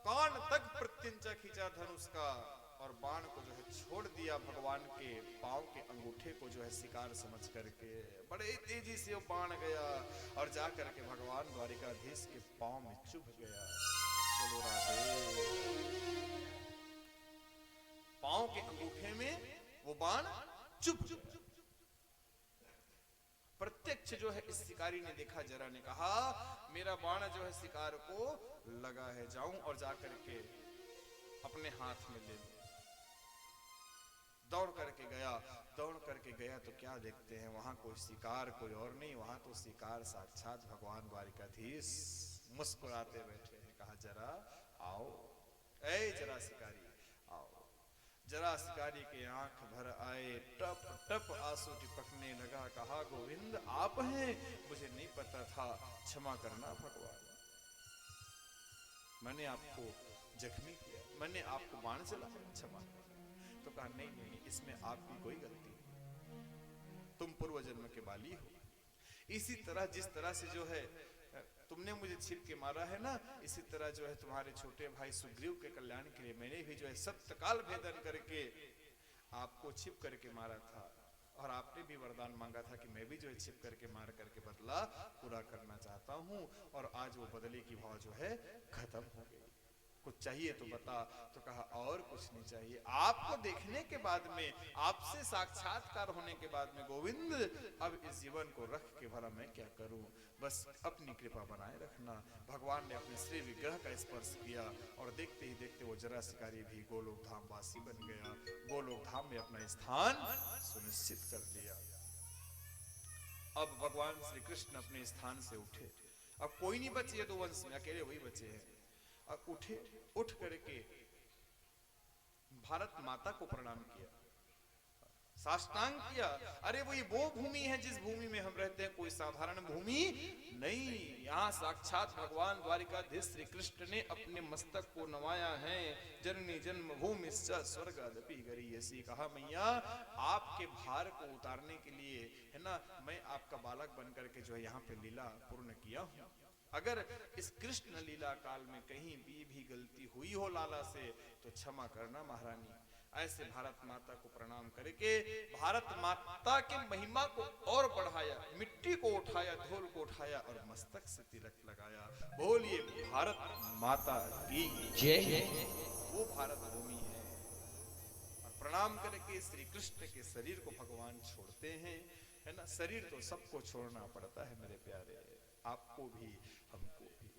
कान तक प्रत्यंचा खींचा धनुष का और बाण को जो है छोड़ दिया भगवान के पांव के अंगूठे को जो है शिकार समझ करके। बड़े तेजी से वो बाण गया और जा करके भगवान द्वारिकाधीश के पांव में चुभ गया। बोलो राधे। पांव के अंगूठे में वो बाण चुभ गया। प्रत्यक्ष जो है इस शिकारी ने देखा, जरा ने कहा मेरा बाण जो है शिकार को लगा है, जाऊं और जा करके अपने हाथ में ले लूं। दौड़ करके गया, दौड़ करके गया तो क्या देखते हैं वहां कोई शिकार कोई और नहीं, वहां तो शिकार साक्षात भगवान द्वारिकाधीश मुस्कुराते बैठे हैं। कहा जरा आओ, ऐ जरा शिकारी आओ। जरा शिकारी के आंख भर आए, टप टप आंसू टिपकने लगा। कहा गोविंद आप हैं, मुझे नहीं पता था, क्षमा करना भगवान, मैंने आपको जख्मी किया, मैंने आपको बाण चलाया, क्षमा। तो कहा नहीं नहीं, इसमें आपकी कोई गलती नहीं, तुम पूर्व जन्म के बाली हो। इसी तरह जिस तरह से जो है तुमने मुझे छिप के मारा है ना, इसी तरह जो है तुम्हारे छोटे भाई सुग्रीव के कल्याण के लिए मैंने भी जो है सप्तकाल भेदन करके आपको छिप करके मारा था, और आपने भी वरदान मांगा था कि मैं भी जो है छिप करके मार करके बदला पूरा करना चाहता हूं। और आज वो बदले की भाव जो है खत्म हो गई। कुछ चाहिए तो बता। तो कहा और कुछ नहीं चाहिए, आपको देखने के बाद में, आपसे साक्षात्कार होने के बाद में गोविंद अब इस जीवन को रख के भला मैं क्या करूं, बस अपनी कृपा बनाए रखना। भगवान ने अपने श्री विग्रह का स्पर्श किया और देखते ही देखते वो जरा शिकारी भी गोलोक धाम वासी बन गया, गोलोक धाम में अपना स्थान सुनिश्चित कर दिया। अब भगवान श्री कृष्ण अपने स्थान से उठे, अब कोई नहीं बचे यदुवंश में, अकेले वही बचे हैं। अब उठे, उठ करके भारत माता को प्रणाम किया, साष्टांग किया। अरे वो भूमि है जिस भूमि में हम रहते हैं, कोई साधारण भूमि नहीं। यहाँ साक्षात भगवान द्वारिकाधीश श्री कृष्ण ने अपने मस्तक को नवाया है। जननी जन्म भूमि स्वर्गादपि गरीयसी। कहा मैया आपके भार को उतारने के लिए, है ना, मैं आपका बालक बन करके जो है यहाँ पे लीला पूर्ण किया हूँ। अगर इस कृष्ण लीला काल में कहीं भी गलती हुई हो लाला से तो क्षमा करना महारानी। ऐसे भारत माता को प्रणाम करके भारत माता की महिमा को और बढ़ाया, मिट्टी को उठाया, धूल को उठाया और मस्तक से तिलक लगाया। बोलिए भारत माता की जय। वो भारत भूमि है। और प्रणाम करके श्री कृष्ण के शरीर को भगवान छोड़ते हैं, है ना। शरीर तो सबको छोड़ना पड़ता है मेरे प्यारे, आपको भी हमको भी।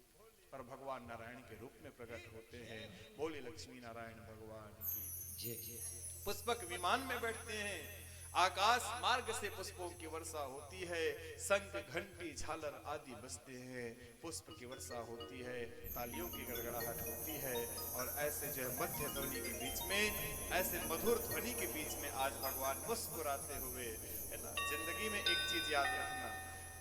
और भगवान नारायण के रूप में प्रकट होते हैं। बोले लक्ष्मी नारायण भगवान की जय। पुष्पक विमान में बैठते हैं, आकाश मार्ग से पुष्पों की वर्षा होती है, शंख घंटी झालर आदि बजते हैं, पुष्प की वर्षा होती है, तालियों की गड़गड़ाहट होती है। और ऐसे जो है मध्य ध्वनि के बीच में, ऐसे मधुर ध्वनि के बीच में आज भगवान मुस्कुराते हुए, है ना। जिंदगी में एक चीज याद रखना,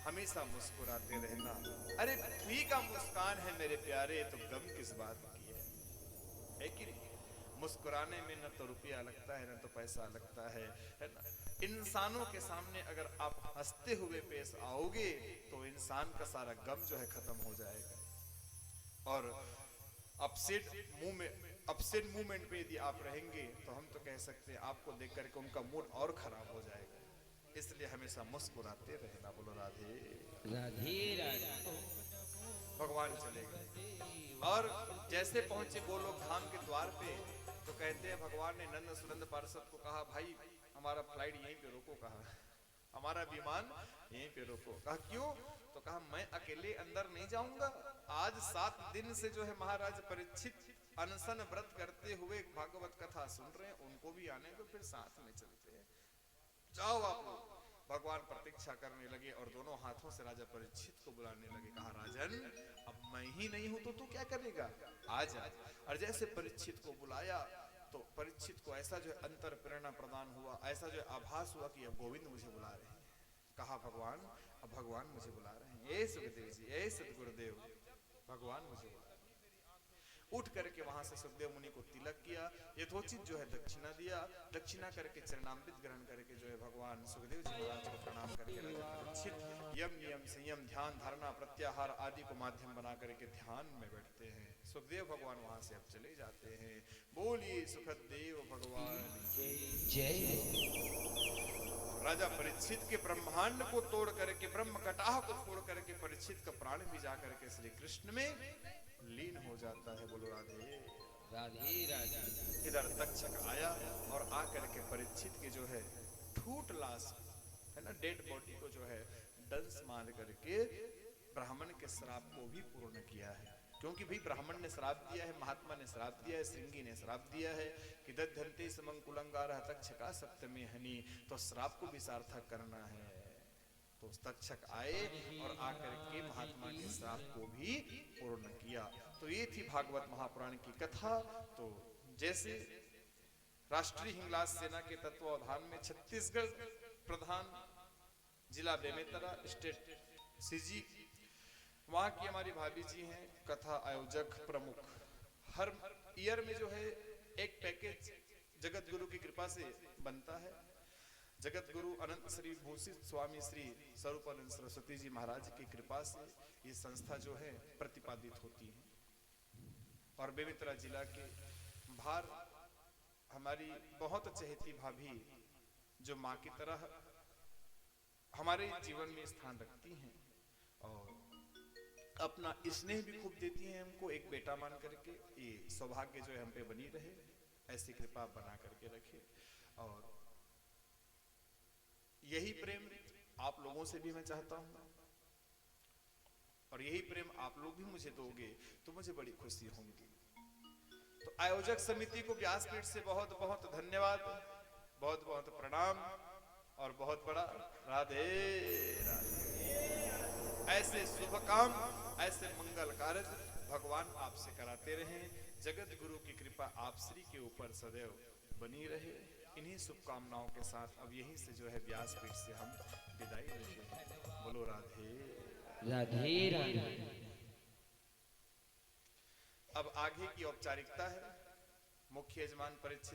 हमेशा मुस्कुराते रहना। अरे पृथ्वी का मुस्कान है मेरे प्यारे, तो गम किस बात की है कि नहीं। मुस्कुराने में न तो रुपया लगता है न तो पैसा लगता है ना। इंसानों के सामने अगर आप हंसते हुए पेश आओगे तो इंसान का सारा गम जो है खत्म हो जाएगा। और अपसेट मूवमेंट पे यदि आप रहेंगे तो हम तो कह सकते हैं आपको देख करके उनका मूड और खराब हो जाएगा। इसलिए हमेशा मुस्कुराते रहना। बोलो राधे राधे राधे। भगवान चले गए और जैसे पहुंचे गोलोक धाम के द्वार पे तो कहते हैं भगवान ने नंद सुनंद पार्षद को कहा, भाई हमारा फ्लाइट यहीं पे रोको, कहा हमारा विमान यहीं पे रोको। कहा क्यों? तो कहा मैं अकेले अंदर नहीं जाऊंगा। आज 7 दिन से जो है महाराज परीक्षित अनशन व्रत करते हुए भागवत कथा सुन रहे हैं, उनको भी आने दो, फिर साथ में चलते हैं, जाओ आप लोग। भगवान प्रतीक्षा करने लगे और दोनों हाथों से राजा परीक्षित को बुलाने लगे। कहा राजन अब मैं ही नहीं हूं तो तू क्या करेगा, आ जा। और जैसे परीक्षित को बुलाया तो परीक्षित को ऐसा जो अंतर प्रेरणा प्रदान हुआ, ऐसा जो आभास हुआ कि अब गोविंद मुझे बुला रहे हैं। कहा भगवान अब भगवान मुझे बुला रहे हैं, ए सुखदेव जी, ए सतगुरुदेव, भगवान मुझे बुला रहे हैं। उठ करके वहां से सुखदेव मुनि को तिलक किया, यथोचित जो है दक्षिणा दिया, दक्षिणा करके चरणामृत ग्रहण करके जो है भगवान सुखदेव जी महाराज को प्रणाम करके राजा परीक्षित यम नियम संयम ध्यान धारणा प्रत्याहार आदि को माध्यम बना करके ध्यान में बैठते हैं। सुखदेव भगवान वहां से अब चले जाते हैं। बोलिए सुखदेव भगवान जय। राजा परीक्षित के ब्रह्मांड को तोड़ करके, ब्रह्म कटाह को तोड़ करके परीक्षित का प्राण भी जा करके श्री कृष्ण में लीन हो जाता है। बोलो राधे राधे राधे। इधर तक्षक आया और आकर के परीक्षित के जो है ठूट लाश है ना, डेड बॉडी को जो है डंस मार करके ब्राह्मण के श्राप को भी पूर्ण किया है। क्योंकि भाई ब्राह्मण ने श्राप दिया है, महात्मा ने श्राप दिया है, श्रृंगी ने श्राप दिया है कि दद्धन्ते समंकुलंगारः तक्षका सप्तमे हनि, तो श्राप को भी सार्थक करना है। तो तक्षक आए और आकर के महात्मा के श्राप को भी पूर्ण किया। तो ये थी भागवत महापुराण की कथा। तो जैसे राष्ट्रीय हिंगलाज सेना के तत्वावधान में छत्तीसगढ़ प्रधान जिला बेमेतरा स्टेट सीजी, वहां की हमारी भाभी जी हैं कथा आयोजक प्रमुख। हर ईयर में जो है एक पैकेज जगत गुरु की कृपा से बनता है। जगत गुरु अनंत श्री भूषित स्वामी श्री स्वरूपानंद सरस्वती जी महाराज की कृपा से ये संस्था जो है प्रतिपादित होती है। और बेमेतरा जिला के भार हमारी बहुत चहेती भाभी जो माँ की तरह हमारे जीवन में स्थान रखती हैं और अपना स्नेह भी खूब देती हैं हमको एक बेटा मान करके। ये सौभाग्य जो है हम पे बनी रहे, ऐसी कृपा बना करके रखे। और यही प्रेम आप लोगों से भी मैं चाहता हूं और यही प्रेम आप लोग भी मुझे दोगे तो मुझे बड़ी खुशी होगी। तो आयोजक समिति को व्यासपीठ से बहुत बहुत धन्यवाद, बहुत बहुत प्रणाम और बहुत बड़ा राधे राधे। ऐसे शुभ काम, ऐसे मंगल कार्य भगवान आपसे कराते रहें। जगत गुरु की कृपा आप श्री के ऊपर सदैव बनी रहे। इन्हीं शुभकामनाओं के साथ अब यहीं से जो है व्यासपीठ से हम विदाई लेते हैं। बोलो राधे राधे राधे। अब आगे की औपचारिकता है। मुख्य यजमान परीक्षित